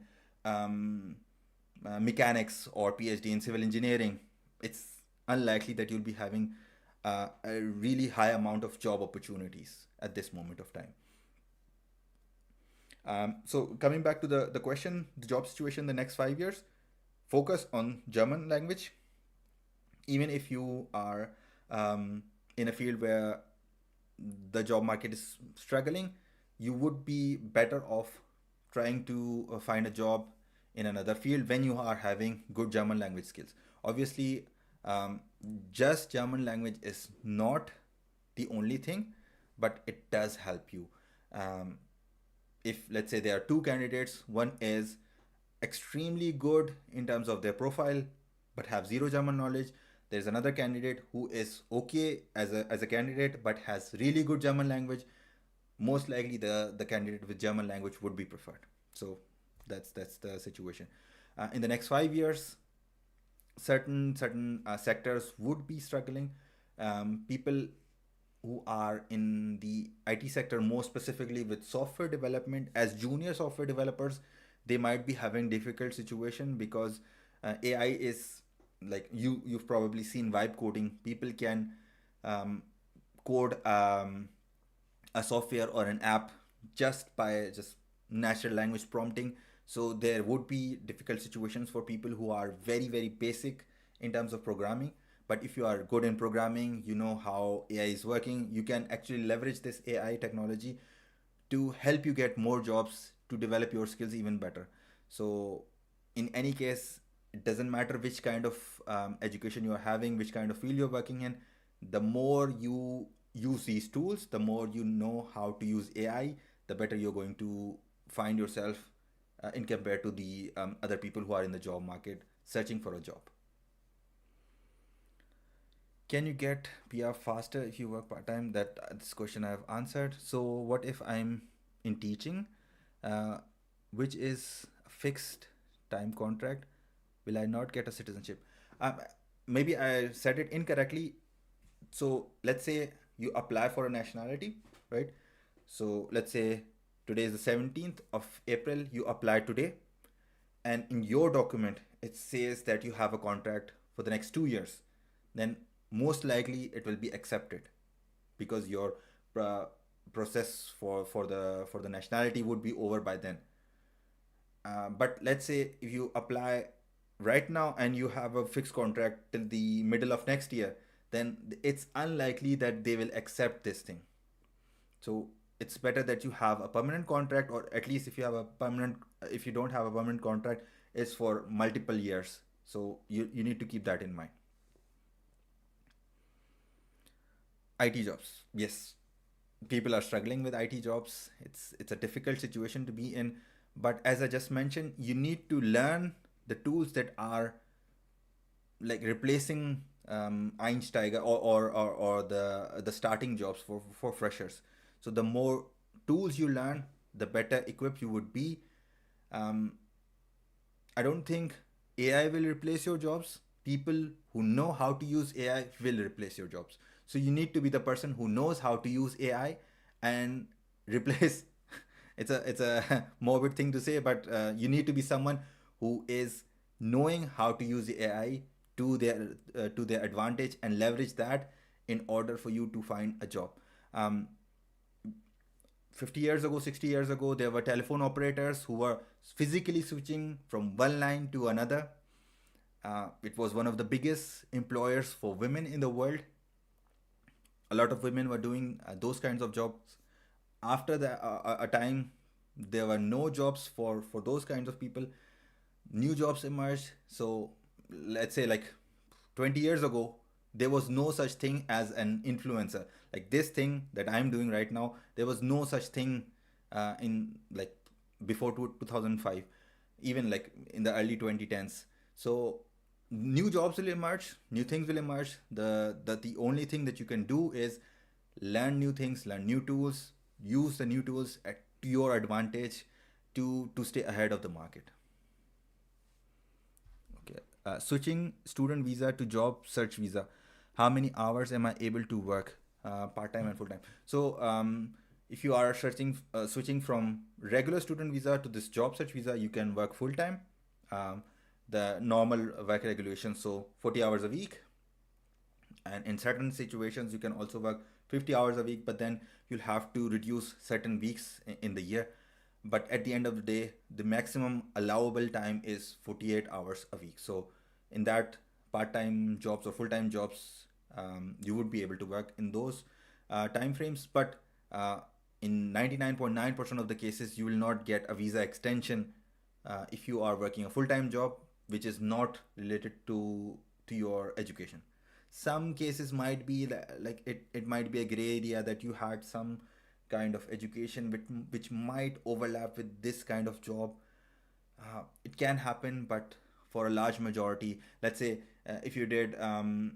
mechanics or PhD in civil engineering, it's unlikely that you'll be having a really high amount of job opportunities at this moment of time. So coming back to the question, the job situation in the next 5 years, focus on German language. Even if you are in a field where the job market is struggling, you would be better off trying to find a job in another field when you are having good German language skills. Obviously, um, just German language is not the only thing, but it does help you. Um, if let's say there are two candidates, one is extremely good in terms of their profile but have zero German knowledge. There's another candidate who is okay as a candidate but has really good German language. Most likely the candidate with German language would be preferred. So that's the situation. In the next 5 years, certain sectors would be struggling. People who are in the IT sector, more specifically with software development, as junior software developers, they might be having difficult situation because AI is like you've probably seen vibe coding. People can um, code a software or an app just by just natural language prompting. So there would be difficult situations for people who are very basic in terms of programming. But if you are good in programming, you know how AI is working, you can actually leverage this AI technology to help you get more jobs, to develop your skills even better. So in any case, it doesn't matter which kind of education you are having, which kind of field you're working in. The more you use these tools, the more you know how to use AI, the better you're going to find yourself in compared to the other people who are in the job market searching for a job. Can you get PR faster if you work part time? That this question I have answered. So what if I'm in teaching, uh, which is a fixed time contract? Will I not get a citizenship? maybe I said it incorrectly. So let's say you apply for a nationality, right? So let's say today is the 17th of April, you apply today, and in your document it says that you have a contract for the next 2 years, then most likely it will be accepted because your uh, process for the nationality would be over by then. But let's say if you apply right now and you have a fixed contract till the middle of next year, then it's unlikely that they will accept this thing. So it's better that you have a permanent contract, or at least if you have a permanent, if you don't have a permanent contract, it's for multiple years. So you need to keep that in mind. IT jobs, yes, people are struggling with IT jobs. It's a difficult situation to be in, but as I just mentioned, you need to learn the tools that are like replacing Einsteiger or the starting jobs for freshers. So the more tools you learn, the better equipped you would be. Um, I don't think AI will replace your jobs. People who know how to use AI will replace your jobs. So you need to be the person who knows how to use AI and replace. It's a morbid thing to say, but you need to be someone who is knowing how to use the AI to their advantage and leverage that in order for you to find a job. Um, 50 years ago, 60 years ago, there were telephone operators who were physically switching from one line to another. It was one of the biggest employers for women in the world. A lot of women were doing those kinds of jobs. After a time, there were no jobs for those kinds of people. New jobs emerged. So let's say like 20 years ago, there was no such thing as an influencer. Like this thing that I'm doing right now, there was no such thing in like before 2005, even like in the early 2010s. So new jobs will emerge, new things will emerge. The only thing that you can do is learn new things, learn new tools, use the new tools to your advantage to stay ahead of the market. Okay. Switching student visa to job search visa. How many hours am I able to work part time and full time? So, if you are switching from regular student visa to this job search visa, you can work full time. Um, the normal work regulation, so 40 hours a week, and in certain situations you can also work 50 hours a week, but then you'll have to reduce certain weeks in the year. But at the end of the day, the maximum allowable time is 48 hours a week. So in that, part-time jobs or full-time jobs, you would be able to work in those time frames. But in 99.9% of the cases, you will not get a visa extension if you are working a full-time job which is not related to your education. Some cases might be like it might be a gray area that you had some kind of education which might overlap with this kind of job. It can happen, but for a large majority, let's say if you did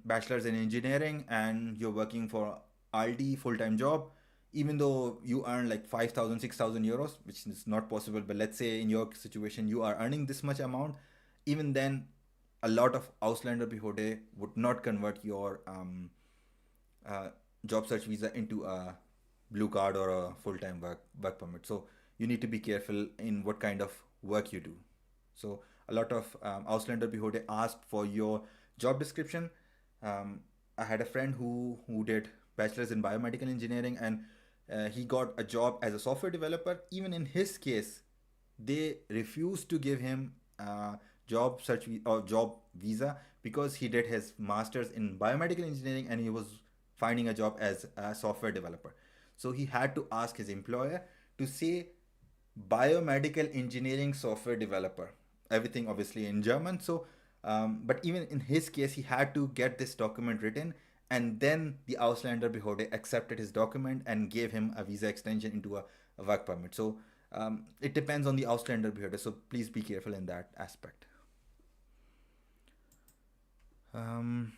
bachelor's in engineering and you're working for RD full-time job, even though you earn like 5,000, 6,000 euros, which is not possible, but let's say in your situation you are earning this much amount, even then a lot of Ausländer Behörde would not convert your uh, job search visa into a blue card or a full-time work permit. So you need to be careful in what kind of work you do. So a lot of Ausländer Behörde asked for your job description. I had a friend who did bachelor's in biomedical engineering, and he got a job as a software developer. Even in his case, they refused to give him job search or job visa because he did his masters in biomedical engineering and he was finding a job as a software developer. So he had to ask his employer to say biomedical engineering software developer, everything obviously in German. So but even in his case, he had to get this document written, and then the Ausländer Behörde accepted his document and gave him a visa extension into a work permit. So it depends on the Ausländer Behörde. So please be careful in that aspect. Um,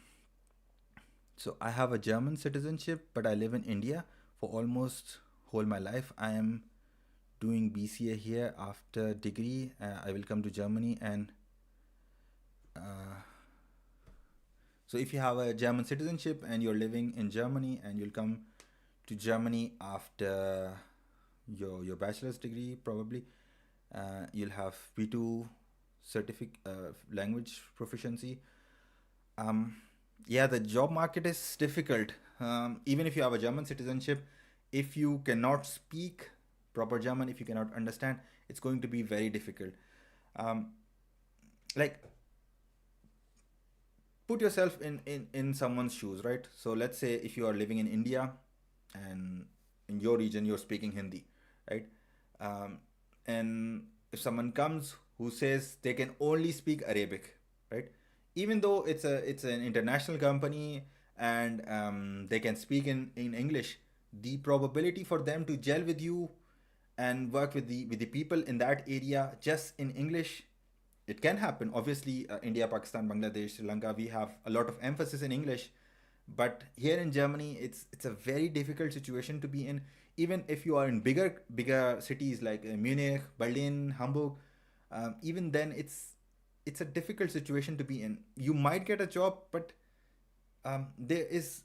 so I have a German citizenship, but I live in India for almost whole my life. I am doing BCA here. After degree, I will come to Germany and So if you have a German citizenship and you're living in Germany and you'll come to Germany after your bachelor's degree, probably you'll have B2 certificate language proficiency. um, yeah, the job market is difficult. Even if you have a German citizenship, if you cannot speak proper German, if you cannot understand, it's going to be very difficult. um, like, put yourself in someone's shoes, right? So let's say if you are living in India and in your region you're speaking Hindi, right? um, and if someone comes who says they can only speak Arabic, right? Even though it's an international company and they can speak in English, the probability for them to gel with you and work with the people in that area just in English, it can happen. Obviously, India, Pakistan, Bangladesh, Sri Lanka, we have a lot of emphasis in English, but here in Germany, it's a very difficult situation to be in. Even if you are in bigger cities like Munich, Berlin, Hamburg, even then it's a difficult situation to be in. You might get a job, but there is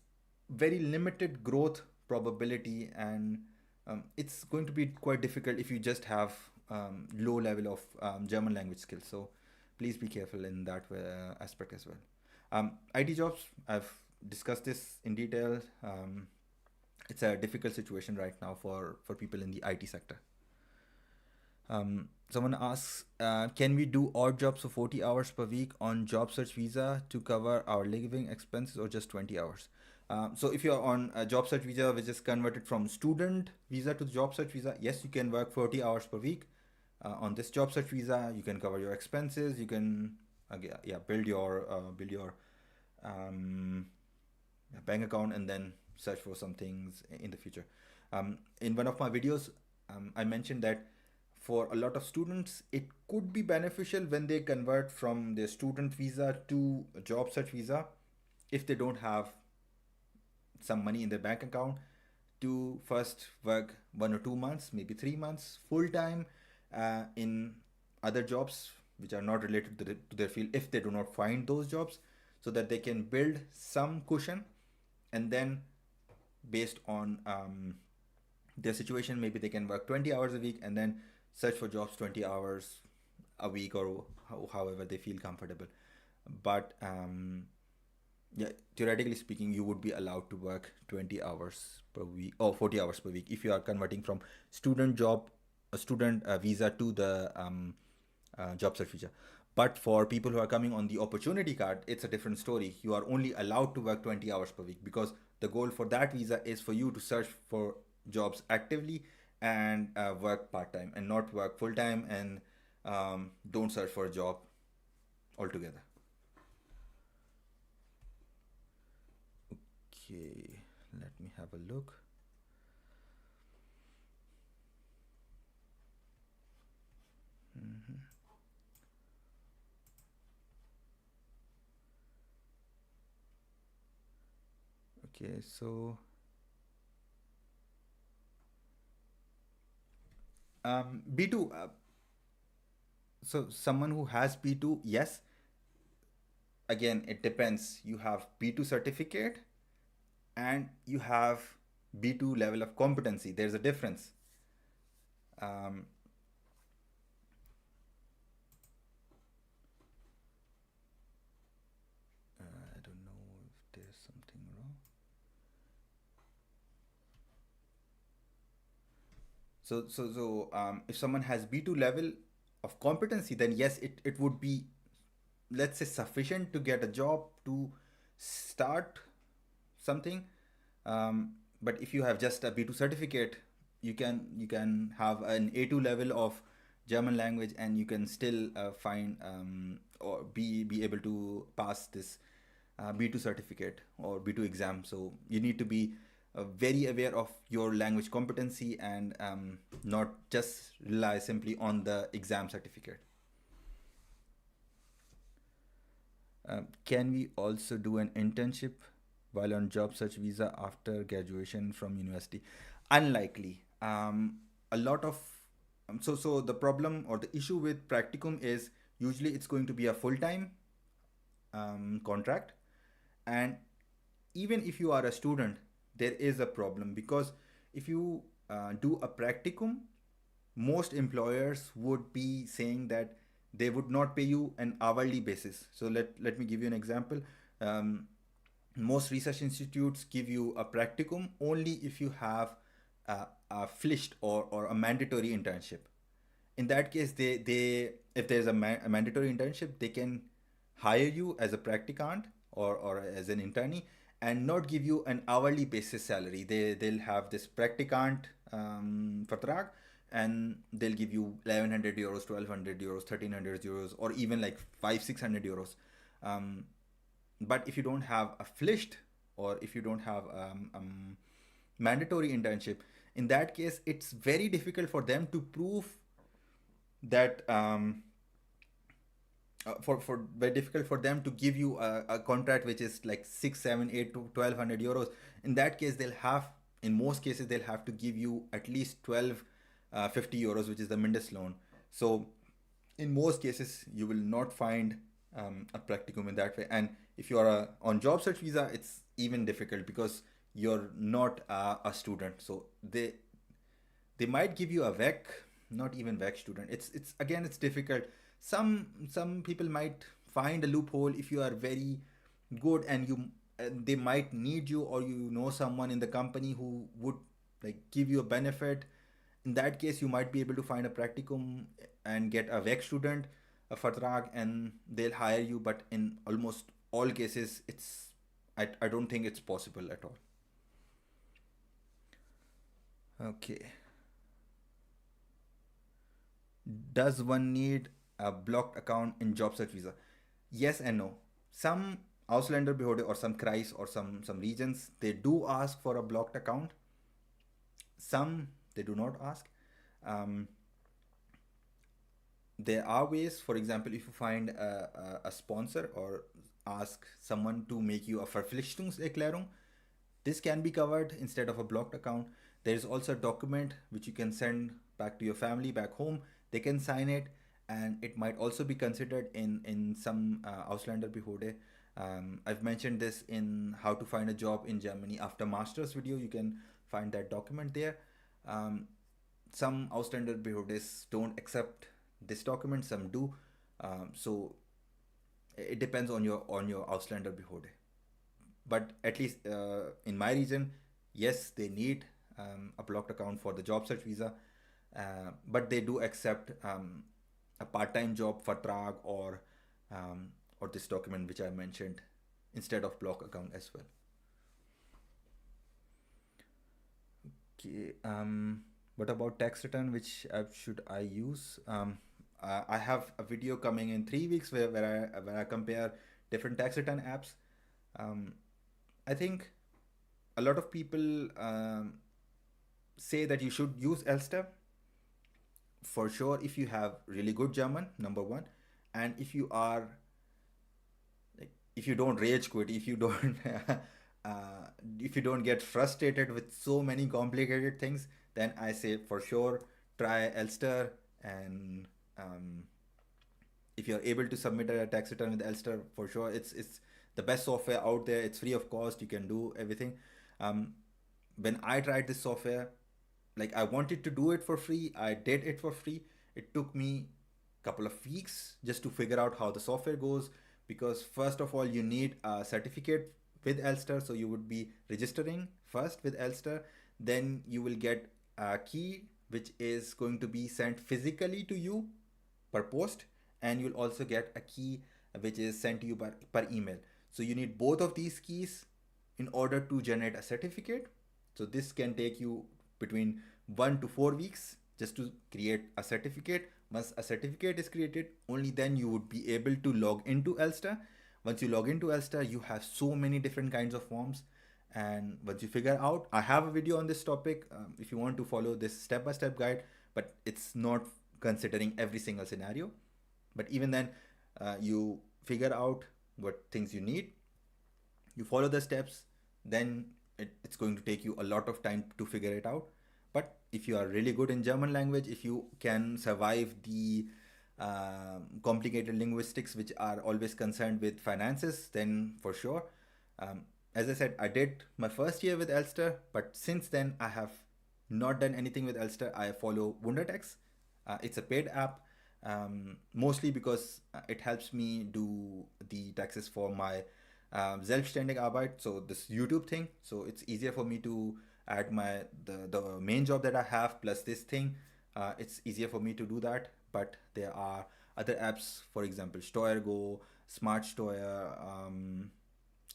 very limited growth probability, and it's going to be quite difficult if you just have low level of German language skills. So please be careful in that aspect as well. IT jobs, I've discussed this in detail. It's a difficult situation right now for people in the IT sector. Someone asks, can we do odd jobs for 40 hours per week on job search visa to cover our living expenses, or just 20 hours? So if you're on a job search visa, which is converted from student visa to job search visa, yes, you can work 40 hours per week. On this job search visa, you can cover your expenses. You can, yeah, build your um, bank account and then search for some things in the future. In one of my videos, I mentioned that for a lot of students, it could be beneficial when they convert from their student visa to a job search visa if they don't have some money in their bank account, to first work 1 or 2 months, maybe 3 months full time in other jobs which are not related to their field, if they do not find those jobs, so that they can build some cushion. And then based on their situation, maybe they can work 20 hours a week and then search for jobs 20 hours a week, or however they feel comfortable. But yeah, theoretically speaking, you would be allowed to work 20 hours per week or 40 hours per week if you are converting from student visa to the job search visa. But for people who are coming on the opportunity card, it's a different story. You are only allowed to work 20 hours per week, because the goal for that visa is for you to search for jobs actively and work part time, and not work full time and don't search for a job altogether. Okay, let me have a look. Mhm. Okay, so B2. So someone who has B2, yes. Again, it depends. You have B2 certificate and you have B2 level of competency. There's a difference. Um, I don't know if there's something wrong. So if someone has B2 level of competency, then yes, it would be, let's say, sufficient to get a job, to start something. But if you have just a B2 certificate, you can have an A2 level of German language, and you can still find or be able to pass this B2 certificate or B2 exam. So you need to be very aware of your language competency, and not just rely simply on the exam certificate. Can we also do an internship while on job search visa after graduation from university? Unlikely. A lot of so the problem or the issue with practicum is usually it's going to be a full time contract, And even if you are a student, there is a problem, because if you do a practicum, most employers would be saying that they would not pay you an hourly basis. So let me give you an example. um, Most research institutes give you a practicum only if you have a FLIST, or a mandatory internship. In that case, they if there's a mandatory internship, they can hire you as a practicant, or as an internee, and not give you an hourly basis salary. They'll have this practicant vertrag, and they'll give you 1100 euros, 1200 euros, 1300 euros, or even like 500 600 euros. um, but if you don't have a FLIST, or if you don't have mandatory internship, in that case it's very difficult for them to prove that for very difficult for them to give you a contract which is like 6 7 8 to 1200 euros. In that case, in most cases they'll have to give you at least 12 50 euros, which is the Mindestlohn. So in most cases you will not find a practicum in that way. And if you are on job search visa, it's even difficult because you're not a student. So they might give you a VEC, not even VEC student. It's again, it's difficult. Some people might find a loophole if you are very good, and they might need you, or you know someone in the company who would like give you a benefit. In that case, you might be able to find a practicum and get a VEC student, a Vertrag, and they'll hire you. But in almost all cases, I don't think it's possible at all. Okay. Does one need a blocked account in job search visa? Yes and no. Some Ausländerbehörde, or some Kreis, or some regions, they do ask for a blocked account. Some they do not ask. Um, there are ways. For example, if you find a sponsor, or ask someone to make you a Verpflichtungserklärung, this can be covered instead of a blocked account. There is also a document which you can send back to your family back home. They can sign it, and it might also be considered in some Ausländerbehörde. I've mentioned this in how to find a job in Germany after master's video. You can find that document there. Um, some Ausländerbehördes don't accept this document, some do. So it depends on your Ausländerbehörde. But at least in my region, yes, they need a blocked account for the job search visa, but they do accept a part-time job Vertrag, or this document which I mentioned instead of block account as well. Okay. What about tax return? Which app should I use? I have a video coming in 3 weeks where I compare different tax return apps. Um, I think a lot of people say that you should use Elster for sure if you have really good German, number one, and if you are like, if you don't rage quit, if you don't if you don't get frustrated with so many complicated things, then I say for sure try Elster. And um, if you're able to submit a tax return with Elster, for sure it's the best software out there. It's free of cost. You can do everything. Um, when I tried this software, like I wanted to do it for free. I did it for free. It took me a couple of weeks just to figure out how the software goes, because first of all you need a certificate with Elster, so you would be registering first with Elster. Then you will get a key which is going to be sent physically to you per post, and you'll also get a key which is sent to you per email. So you need both of these keys in order to generate a certificate. So this can take you between 1 to 4 weeks just to create a certificate. Once a certificate is created, only then you would be able to log into Elster. Once you log into Elster, you have so many different kinds of forms. And once you figure out, I have a video on this topic if you want to follow this step-by-step guide, but it's not considering every single scenario. But even then, you figure out what things you need, you follow the steps, then it's going to take you a lot of time to figure it out. But if you are really good in German language, if you can survive the complicated linguistics which are always concerned with finances, then for sure Um, as I said, I did my first year with Elster, but since then I have not done anything with Elster. I follow Wundertex. It's a paid app, mostly because it helps me do the taxes for my selbstständige Arbeit, so this YouTube thing. So it's easier for me to add the main job that I have plus this thing. It's easier for me to do that. But there are other apps, for example, Steuergo, Smart Steuer,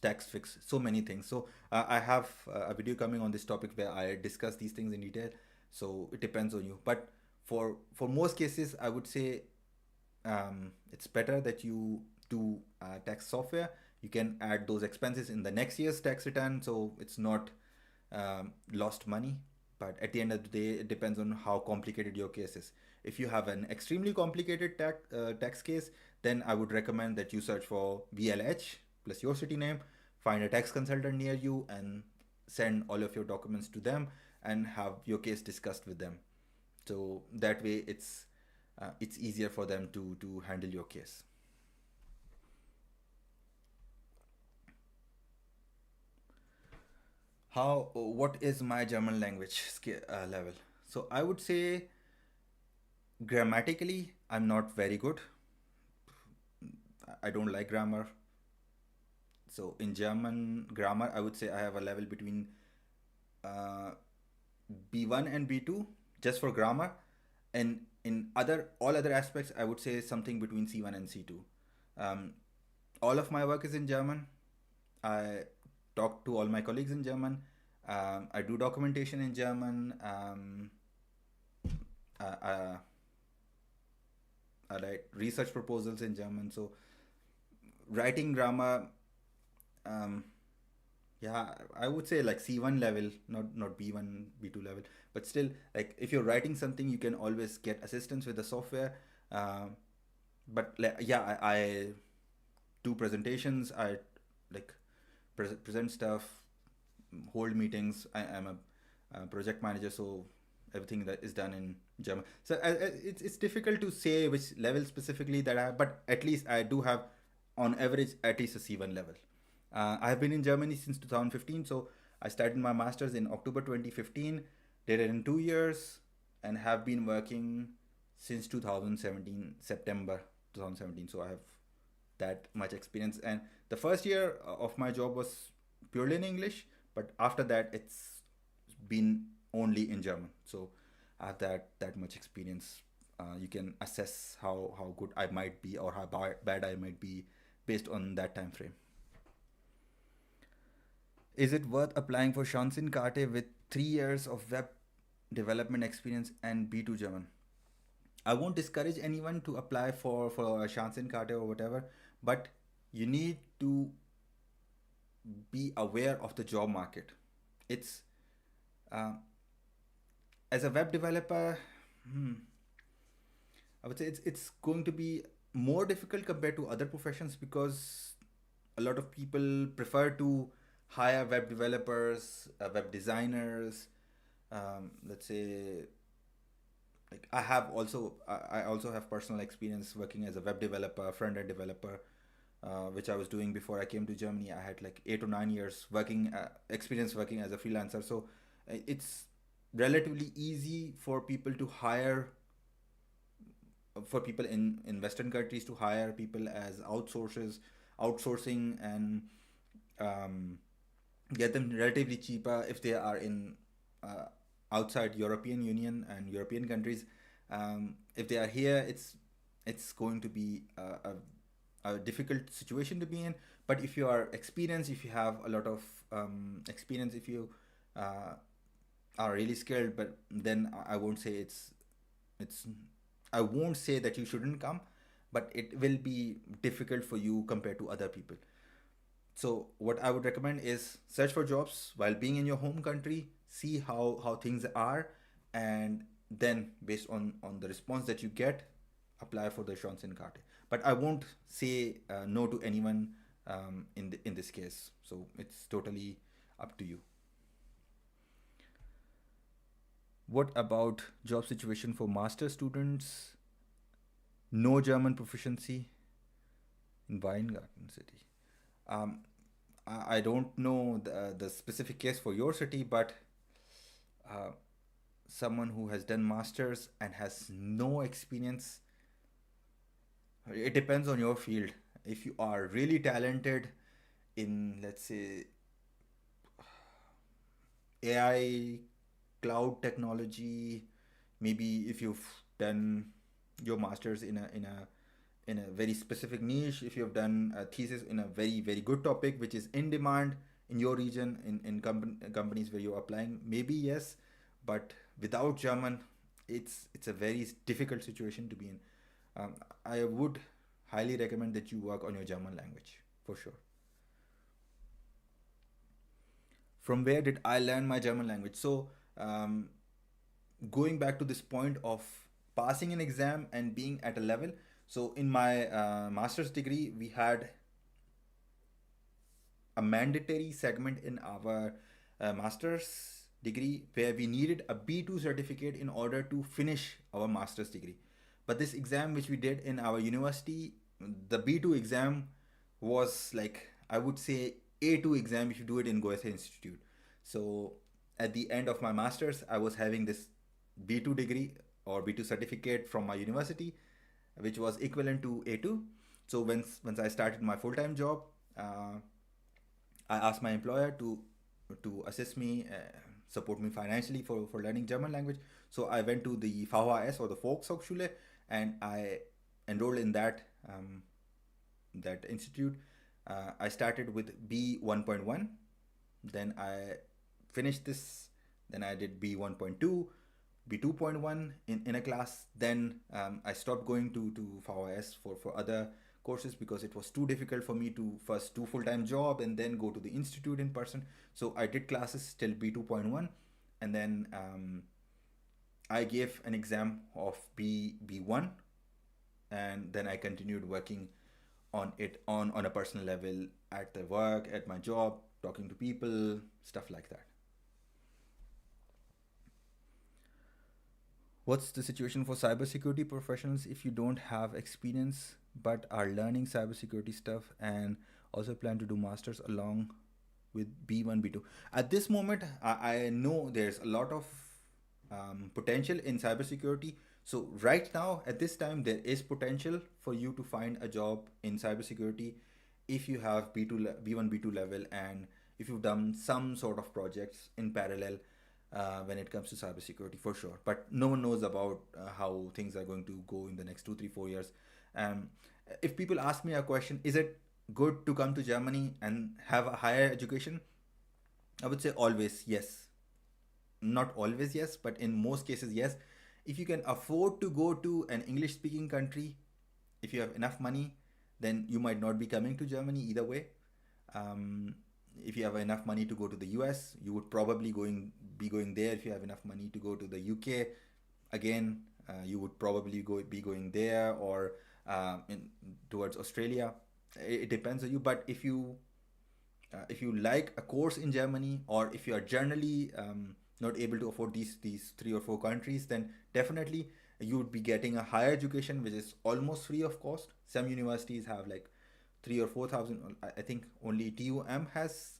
tax fix, so many things. So I have a video coming on this topic where I discuss these things in detail. So it depends on you. But for most cases, I would say it's better that you do tax software. You can add those expenses in the next year's tax return, so it's not lost money. But at the end of the day, it depends on how complicated your case is. If you have an extremely complicated tax case, then I would recommend that you search for VLH plus your city name, find a tax consultant near you, and send all of your documents to them and have your case discussed with them. So that way, it's easier for them to handle your case. What is my German language level? So I would say grammatically, I'm not very good. I don't like grammar. So in German grammar, I would say I have a level between uh, B1 and B2 just for grammar, and in other all other aspects, I would say something between C1 and C2. Um, all of my work is in German. I talk to all my colleagues in German. I do documentation in German. Uh, uh, I write research proposals in German. So writing grammar, um, yeah, I would say like C1 level, not B1, B2 level. But still, like if you're writing something, you can always get assistance with the software. Um, but like, yeah, I do presentations. I like present stuff, hold meetings. I'm a project manager, so everything that is done in German. So it's difficult to say which level specifically that I have, but at least I do have, on average, at least a C1 level. I have been in Germany since 2015, so I started my masters in October 2015, did it in 2 years, and have been working since 2017, September 2017. So I have that much experience. And the first year of my job was purely in English, but after that, it's been only in German. So I have that much experience. You can assess how good I might be or how bad I might be based on that time frame. Is it worth applying for Karte with 3 years of web development experience and B2 German? I won't discourage anyone to apply for a Karte or whatever, but you need to be aware of the job market. It's uh, as a web developer, hmm, I would say it's going to be more difficult compared to other professions because a lot of people prefer to hire web developers, web designers. Let's say, like I also have personal experience working as a web developer, front end developer, which I was doing before I came to Germany. I had like 8 or 9 years working experience working as a freelancer. So it's relatively easy for people in Western countries to hire people as outsourcing, and um, get them relatively cheaper if they are in uh, outside European Union and European countries. If they are here, it's going to be a difficult situation to be in. But if you are experienced, if you have a lot of experience, if you uh, are really skilled, but then I won't say it's I won't say that you shouldn't come, but it will be difficult for you compared to other people. So what I would recommend is search for jobs while being in your home country, see how things are, and then based on the response that you get, apply for the Karte. But I won't say no to anyone in this case. So it's totally up to you. What about job situation for master students? No German proficiency in Weingarten City. Um, I don't know the specific case for your city, but uh, someone who has done masters and has no experience, it depends on your field. If you are really talented in, let's say, AI, cloud technology, maybe if you've done your masters in a very specific niche, if you have done a thesis in a very good topic which is in demand in your region, companies where you're applying, maybe yes. But without German, it's a very difficult situation to be in. I would highly recommend that you work on your German language for sure. From where did I learn my German language? So, um, going back to this point of passing an exam and being at a level. So, in my master's degree, we had a mandatory segment in our master's degree where we needed a B2 certificate in order to finish our master's degree. But this exam, which we did in our university, the B2 exam was like, I would say, A2 exam if you do it in Goethe Institute. So at the end of my master's, I was having this B2 degree or B2 certificate from my university, which was equivalent to A2. So once I started my full time job, I asked my employer to assist me, support me financially for learning German language. So I went to the VHS or the Volkshochschule, and I enrolled in that institute. I started with B1.1, then I finished this, then I did B1.2, B2.1 in a class. Then I stopped going to VHS for other courses because it was too difficult for me to first do full-time job and then go to the institute in person. So I did classes till B2.1, and then I gave an exam of B1, and then I continued working on it on a personal level at the work, at my job, talking to people, stuff like that. What's the situation for cybersecurity professionals if you don't have experience but are learning cybersecurity stuff and also plan to do masters along with B1, B2? At this moment, I know there's a lot of potential in cybersecurity. So right now, at this time, there is potential for you to find a job in cybersecurity if you have B1, B2 level, and if you've done some sort of projects in parallel when it comes to cybersecurity for sure. But no one knows about how things are going to go in the next 2, 3, 4 years. Um, if people ask me a question, is it good to come to Germany and have a higher education? I would say always yes. Not always yes, but in most cases yes. If you can afford to go to an English speaking country, if you have enough money, then you might not be coming to Germany either way. Um, if you have enough money to go to the US, you would probably be going there. If you have enough money to go to the UK, again, you would probably be going there, or towards Australia. It depends on you. But if you like a course in Germany, or if you are generally not able to afford these 3 or 4 countries, then definitely you would be getting a higher education which is almost free of cost. Some universities have like 3 or 4 thousand. I think only TUM has,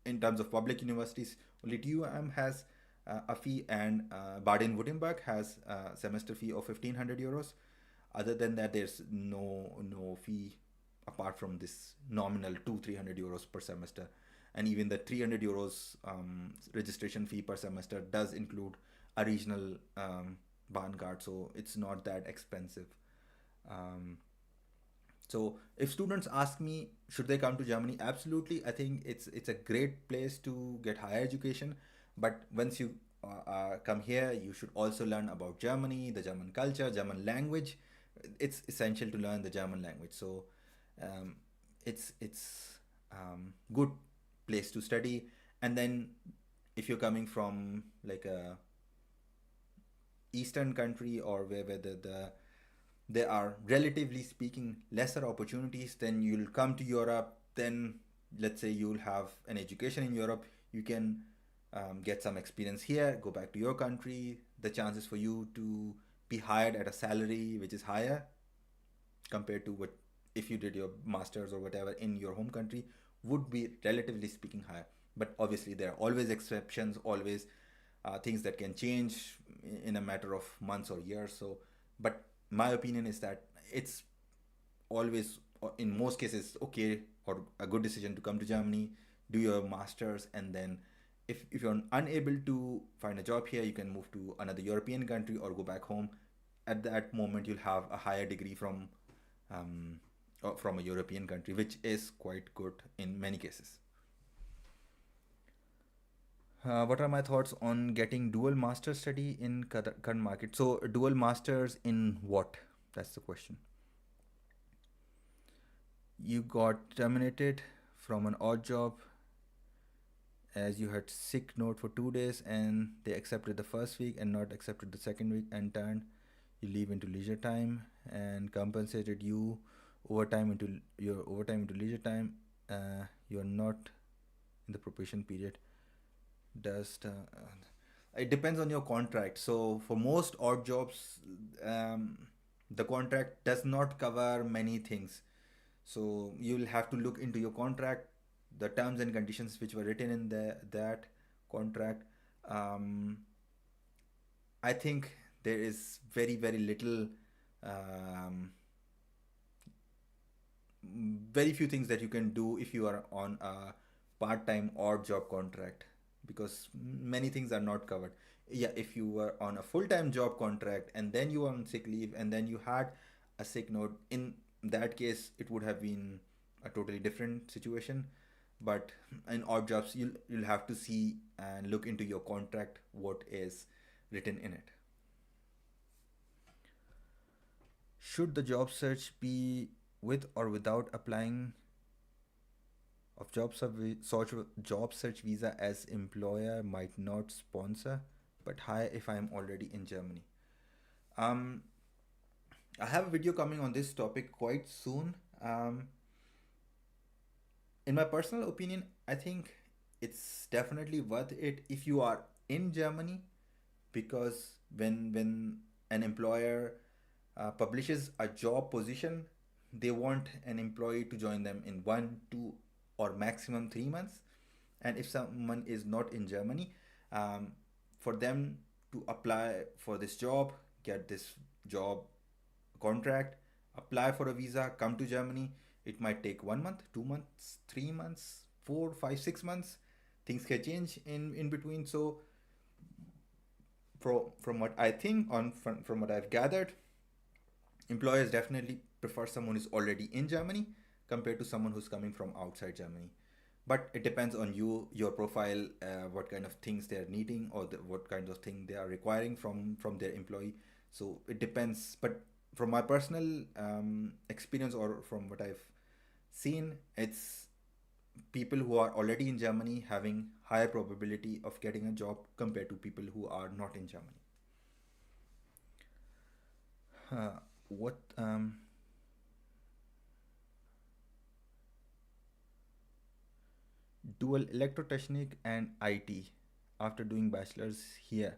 in terms of public universities, only TUM has a fee, and Baden-Württemberg has a semester fee of 1,500 euros. Other than that, there's no fee apart from this nominal 200-300 euros per semester. And even the 300 euros registration fee per semester does include a regional bahn card, so it's not that expensive. um, so if students ask me, should they come to Germany? Absolutely. I think it's a great place to get higher education. But once you come here, you should also learn about Germany, the German culture, German language. It's essential to learn the German language. So um, it's good place to study. And then if you're coming from like a Eastern country, or where there are, relatively speaking, lesser opportunities, then you'll come to Europe. Then let's say you'll have an education in Europe, you can get some experience here, go back to your country. The chances for you to be hired at a salary which is higher compared to what if you did your masters or whatever in your home country would be relatively speaking higher. But obviously, there are always exceptions, always things that can change in a matter of months or years. So, but my opinion is that it's always, or in most cases, okay or a good decision to come to Germany, do your masters, and then if you're unable to find a job here, you can move to another European country or go back home. At that moment, you'll have a higher degree um, from a European country, which is quite good in many cases. What are my thoughts on getting dual master study in current market? So, dual masters in what? That's the question. You got terminated from an odd job as you had sick note for 2 days and they accepted the first week and not accepted the second week and turned you leave into leisure time and compensated you overtime into your overtime into leisure time. You're not in the probation period. Does it depends on your contract. So for most odd jobs, um, the contract does not cover many things. So you'll have to look into your contract, the terms and conditions which were written in that contract. Um, I think there is very little, um, very few things that you can do if you are on a part-time odd job contract, because many things are not covered. Yeah, if you were on a full-time job contract and then you were on sick leave and then you had a sick note, in that case it would have been a totally different situation. But in odd jobs, you'll have to see and look into your contract what is written in it. Should the job search be with or without applying of job search visa, as employer might not sponsor, but hire if I am already in Germany? Um, I have a video coming on this topic quite soon. In my personal opinion, I think it's definitely worth it if you are in Germany, because when an employer publishes a job position, they want an employee to join them in 1, 2, or maximum 3 months. And if someone is not in Germany, um, for them to apply for this job, get this job contract, apply for a visa, come to Germany, it might take 1 month, 2 months, 3 months, 4, 5, 6 months. Things can change in between. So from what I think, from what I've gathered, employers definitely prefer someone who's already in Germany compared to someone who's coming from outside Germany. But it depends on you, your profile, what kind of things they're needing, or what kinds of thing they are requiring from their employee. So it depends. But from my personal experience, or from what I've seen, it's people who are already in Germany having higher probability of getting a job compared to people who are not in Germany. What dual electrotechnic and IT after doing bachelor's here,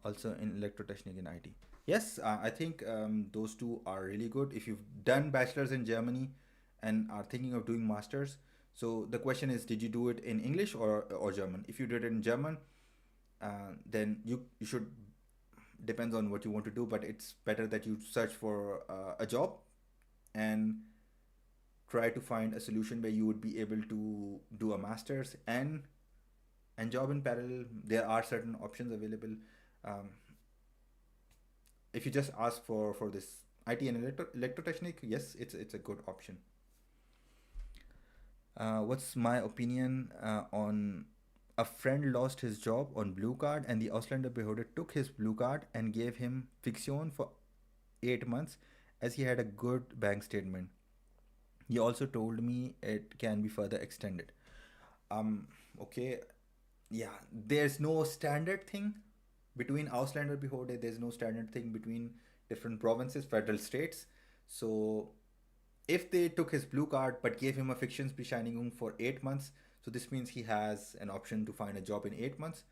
also in electrotechnic and IT. Yes, I think those two are really good. If you've done bachelor's in Germany and are thinking of doing masters, so the question is, did you do it in English or German? If you did it in German, then you should, depends on what you want to do, but it's better that you search for a job and try to find a solution where you would be able to do a master's and job in parallel. There are certain options available. Um, if you just ask for this IT and electrotechnic, yes, it's a good option. What's my opinion on a friend lost his job on blue card and the Auslander Behörde took his blue card and gave him fixion for 8 months as he had a good bank statement. He also told me it can be further extended. Um, okay, yeah, there's no standard thing between Ausländer Behörde. There's no standard thing between different provinces, federal states. So if they took his blue card but gave him a Fiktionsbescheinigung for 8 months, so this means he has an option to find a job in 8 months.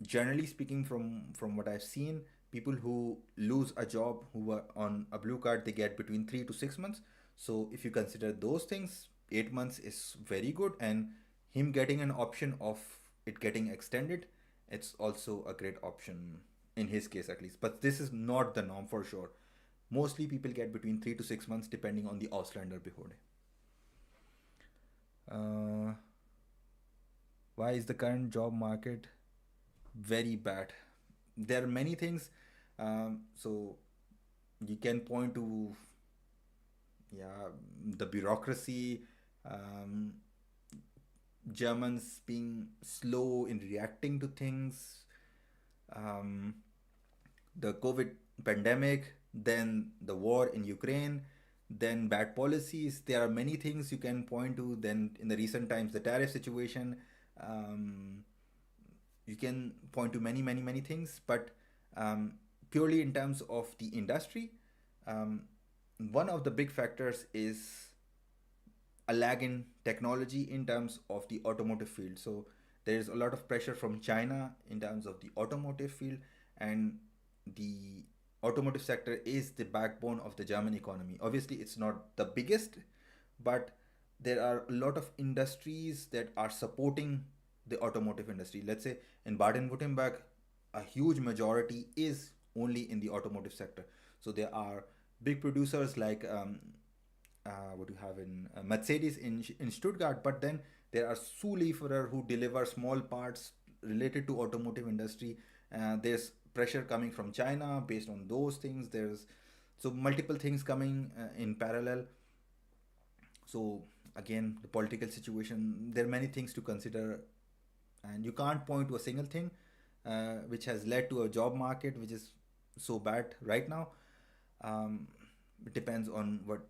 Generally speaking, from what I've seen, people who lose a job who were on a blue card, they get between 3 to 6 months. So if you consider those things, 8 months is very good, and him getting an option of it getting extended, it's also a great option in his case at least. But this is not the norm for sure. Mostly people get between 3 to 6 months depending on the Auslander behode. Uh, why is the current job market very bad? There are many things. So you can point to, yeah, the bureaucracy, um, Germans being slow in reacting to things, um, the COVID pandemic, then the war in Ukraine, then bad policies. There are many things you can point to. Then in the recent times, the tariff situation. Um, you can point to many, many, many things, but um, purely in terms of the industry, um, one of the big factors is a lag in technology in terms of the automotive field. So there is a lot of pressure from China in terms of the automotive field, and the automotive sector is the backbone of the German economy. Obviously, it's not the biggest, but there are a lot of industries that are supporting the automotive industry. Let's say in Baden-Württemberg, a huge majority is only in the automotive sector. So there are big producers like what you have in Mercedes in Stuttgart, but then there are Zulieferer who deliver small parts related to automotive industry. There's pressure coming from China based on those things. There's so multiple things coming in parallel. So again, the political situation. There are many things to consider, and you can't point to a single thing which has led to a job market which is so bad right now. um, it depends on what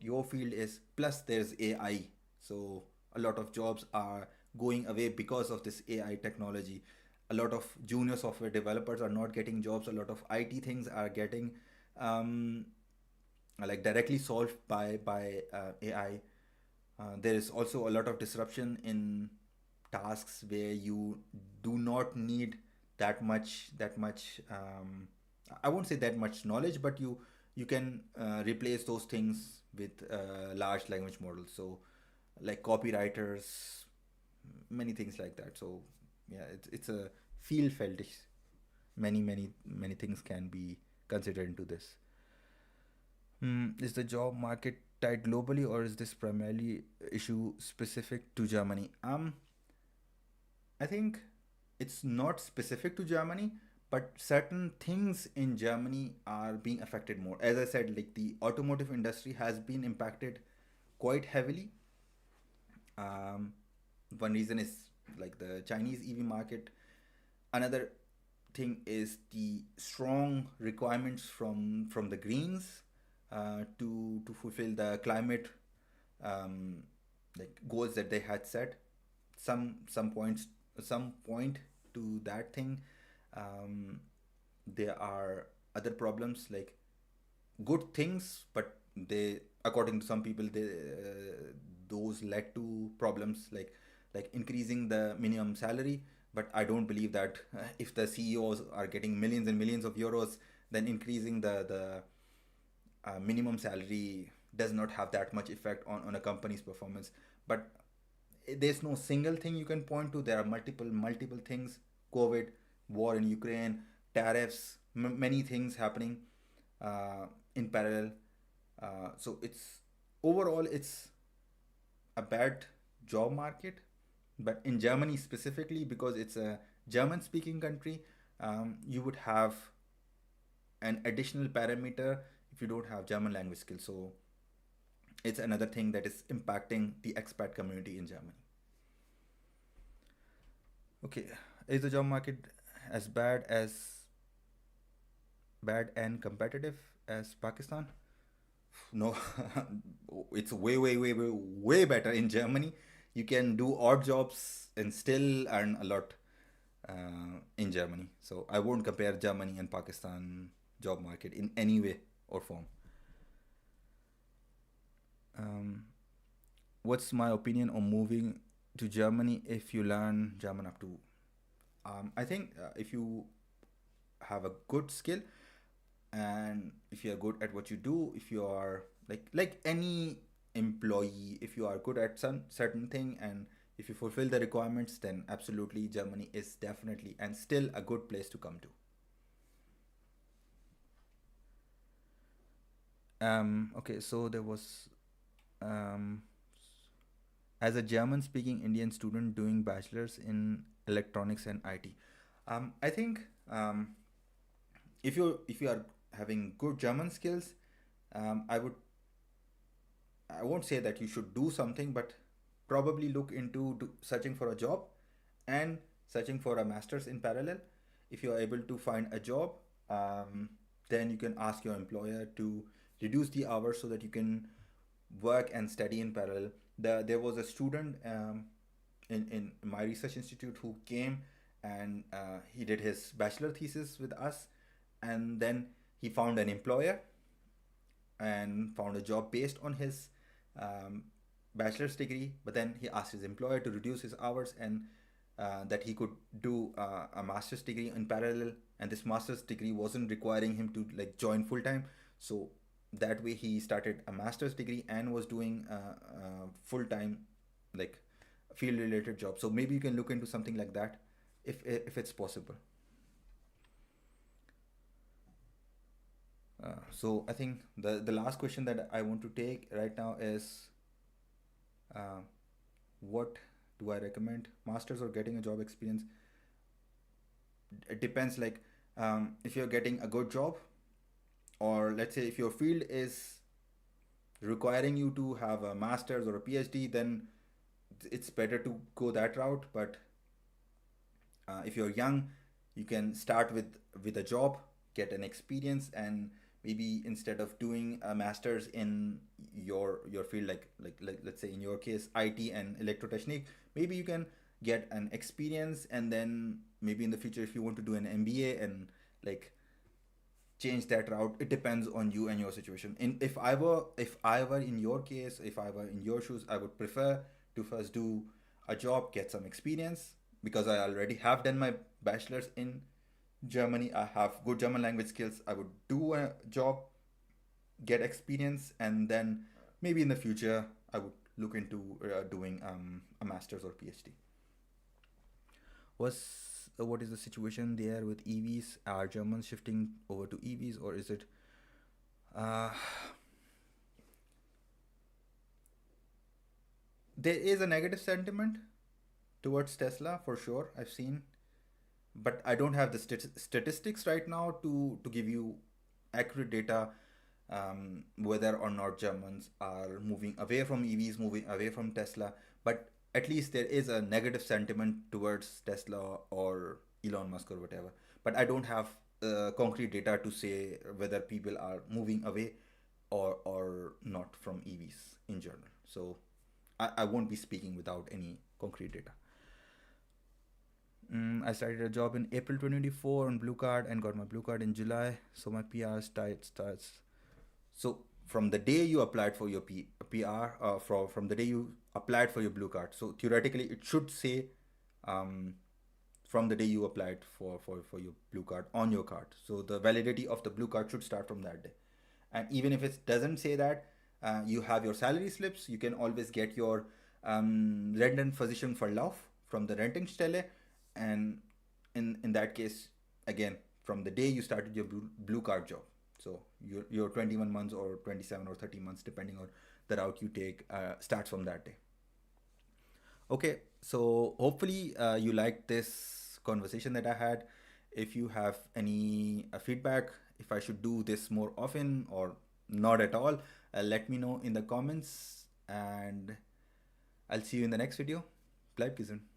your field is. Plus there's AI, so a lot of jobs are going away because of this AI technology. A lot of junior software developers are not getting jobs. A lot of IT things are getting um, like directly solved by AI. There is also a lot of disruption in tasks where you do not need that much I won't say that much knowledge, but you can replace those things with large language models. So like copywriters, many things like that. So yeah, it's a field fetish. Many things can be considered into this. Is the job market tight globally, or is this primarily issue specific to Germany? I think it's not specific to Germany, but certain things in Germany are being affected more. As I said, like the automotive industry has been impacted quite heavily. Um, One reason is like the Chinese EV market. Another thing is the strong requirements from the Greens to fulfill the climate um, like goals that they had set. Some point to that thing. Um, there are other problems like good things, but they, according to some people, those led to problems like increasing the minimum salary. But I don't believe that if the CEOs are getting millions and millions of euros, then increasing the minimum salary does not have that much effect on a company's performance. But there's no single thing you can point to. There are multiple things: COVID, war in Ukraine, tariffs, many things happening in parallel. So it's overall it's a bad job market. But in Germany specifically, because it's a German speaking country, you would have an additional parameter if you don't have German language skills. So it's another thing that is impacting the expat community in Germany. Okay, is the job market as bad and competitive as Pakistan? No, it's way better in Germany. You can do odd jobs and still earn a lot in Germany. So I won't compare Germany and Pakistan job market in any way or form. Um, what's my opinion on moving to Germany if you learn German up to? I think if you have a good skill, and if you're good at what you do, if you are like any employee, if you are good at some certain thing and if you fulfill the requirements, then absolutely Germany is definitely and still a good place to come to. Okay, so there was um, as a German speaking Indian student doing bachelor's in electronics and IT. I think if you are having good German skills, I won't say that you should do something, but probably look into searching for a job and searching for a master's in parallel. If you are able to find a job, then you can ask your employer to reduce the hours so that you can work and study in parallel. There was a student in my research institute who came and he did his bachelor thesis with us, and then he found an employer and found a job based on his um, bachelor's degree. But then he asked his employer to reduce his hours and that he could do a master's degree in parallel. And this master's degree wasn't requiring him to like join full time. So that way he started a master's degree and was doing full time like field related job. So maybe you can look into something like that if it's possible. So I think the last question that I want to take right now is uh, what do I recommend? Masters or getting a job experience? It depends. Like if you're getting a good job, or let's say if your field is requiring you to have a master's or a PhD, then it's better to go that route. But if you're young, you can start with a job, get an experience, and maybe instead of doing a master's in your field, like let's say in your case IT and electrotechnique, maybe you can get an experience, and then maybe in the future if you want to do an MBA and like change that route. It depends on you and your situation. In if I were in your case, if I were in your shoes, I would prefer to first do a job, get some experience, because I already have done my bachelor's in Germany. I have good German language skills. I would do a job, get experience, and then maybe in the future I would look into doing a master's or PhD. What is the situation there with EVs? Are Germans shifting over to EVs, or is it uh, there is a negative sentiment towards Tesla for sure. I've seen, but I don't have the statistics right now to give you accurate data, whether or not Germans are moving away from EVs, moving away from Tesla. But at least there is a negative sentiment towards Tesla or Elon Musk or whatever. But I don't have concrete data to say whether people are moving away or not from EVs in general. So I won't be speaking without any concrete data. I started a job in April 2024 on Blue Card and got my Blue Card in July. So my PR starts. So from the day you applied for your PR, from the day you applied for your Blue Card. So theoretically, it should say um, from the day you applied for your Blue Card on your card. So the validity of the Blue Card should start from that day. And even if it doesn't say that, you have your salary slips. You can always get your Rentenversicherungsverlauf from the Rentenstelle, and in that case, again, from the day you started your blue card job. So your 21 months or 27 or 30 months, depending on the route you take, starts from that day. Okay, so hopefully you liked this conversation that I had. If you have any feedback, if I should do this more often or not at all, let me know in the comments, and I'll see you in the next video. Bleib gesund.